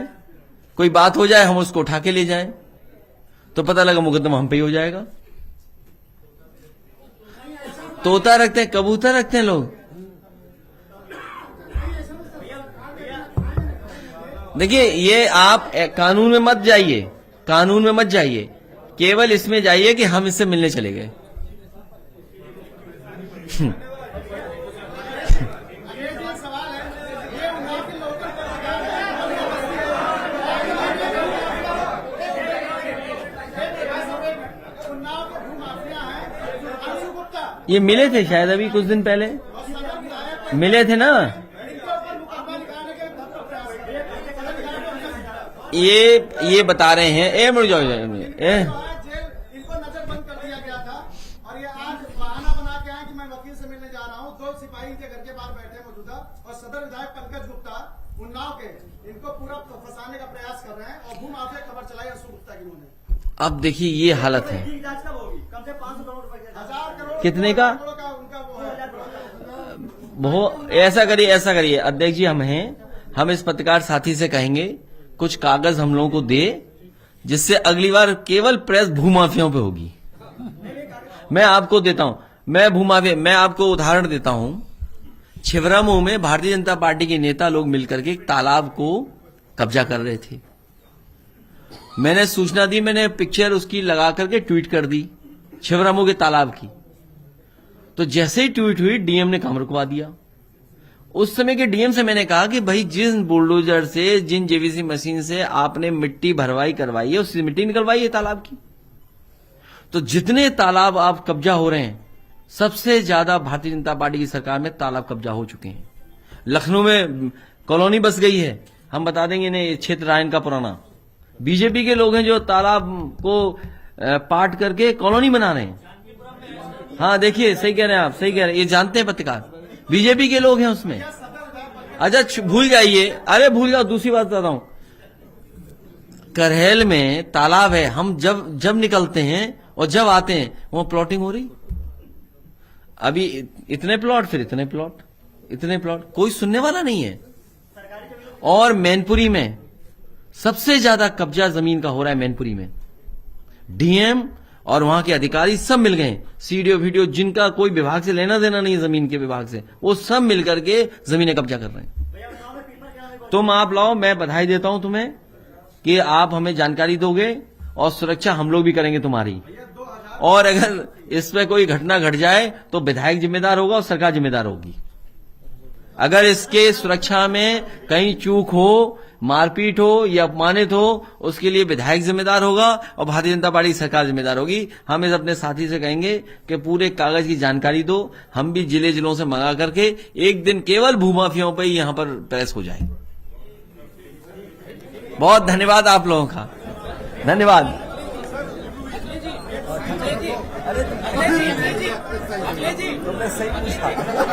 कोई बात हो जाए हम उसको उठा के ले जाएं, तो पता लगा मुकदमा हम पे ही हो जाएगा। तोता रखते हैं, कबूतर रखते हैं लोग। देखिए ये आप कानून में मत जाइए, कानून में मत जाइए, केवल इसमें जाइए कि हम इससे मिलने चले गए। ये मिले थे शायद अभी कुछ दिन पहले मिले थे ना। ये बता रहे हैं मुड़ जाओ इनको नजरबंद कर दिया गया था और ये आज बहाना बना के आए कि मैं वकील से मिलने जा रहा हूँ। 2 सिपाही इनके घर के बाहर बैठे मौजूदा, और सदर विधायक पंकज गुप्ता उन्नाव के इनको पूरा फंसाने का प्रयास कर रहे हैं, और भूमाफिया खबर चलाई अंशु गुप्ता की उन्होंने। अब देखिए ये हालत है, जांच कब होगी? कम से 500 करोड़ रुपए, 1000 करोड़ कितने का? उनका वो है। वो ऐसा करिए अध्यक्ष जी, हम इस पत्रकार साथी से कहेंगे कुछ कागज हम लोगों को दे, जिससे अगली बार केवल प्रेस भूमाफियाओं पे होगी। मैं आपको देता हूं, मैं आपको उदाहरण देता हूं। छिबरामऊ में भारतीय जनता पार्टी के नेता लोग मिलकर के एक तालाब को कब्जा कर रहे थे। मैंने सूचना दी, मैंने पिक्चर उसकी लगा करके ट्वीट कर दी छिबरामऊ के तालाब की। तो जैसे ही ट्वीट हुई डीएम ने काम रुकवा दिया। उस समय के डीएम से मैंने कहा कि भाई जिन बुलडोजर से, जिन जेवीसी मशीन से आपने मिट्टी भरवाई करवाई है, उससे मिट्टी निकलवाई है तालाब की। तो जितने तालाब आप कब्जा हो रहे हैं, सबसे ज्यादा भारतीय जनता पार्टी की सरकार में तालाब कब्जा हो चुके हैं। लखनऊ में कॉलोनी बस गई है, हम बता देंगे इन्हें, क्षेत्र रायन का पुराना। बीजेपी के लोग हैं जो तालाब को पाट करके कॉलोनी बना रहे हैं। हाँ देखिए, सही कह रहे हैं आप, सही कह रहे हैं, ये जानते हैं पत्रकार, बीजेपी के लोग हैं उसमें। अच्छा भूल जाइए, अरे भूल जाओ, दूसरी बात बताता हूं। करहेल में तालाब है, हम जब निकलते हैं और जब आते हैं वहां प्लॉटिंग हो रही। अभी इतने प्लॉट, फिर इतने प्लॉट, इतने प्लॉट, कोई सुनने वाला नहीं है। और मैनपुरी में सबसे ज्यादा कब्जा जमीन का हो रहा है। मैनपुरी में डीएम और वहां के अधिकारी सब मिल गए, सीडीओ वीडियो, जिनका कोई विभाग से लेना देना नहीं है जमीन के विभाग से, वो सब मिलकर के जमीनें कब्जा कर रहे हैं। तुम आप लाओ, मैं बधाई देता हूं तुम्हें कि आप हमें जानकारी दोगे और सुरक्षा हम लोग भी करेंगे तुम्हारी। और अगर इस पे कोई घटना घट जाए तो विधायक जिम्मेदार होगा और सरकार जिम्मेदार होगी। अगर इसके सुरक्षा में कहीं चूक हो, मारपीट हो या अपमानित हो, उसके लिए विधायक जिम्मेदार होगा और भारतीय जनता पार्टी की सरकार जिम्मेदार होगी। हम इस अपने साथी से कहेंगे कि पूरे कागज की जानकारी दो, हम भी जिलों से मंगा करके एक दिन केवल भूमाफियाओं पर ही यहां पर प्रेस हो जाए। बहुत धन्यवाद आप लोगों का, धन्यवाद। तुमने सही पूछा।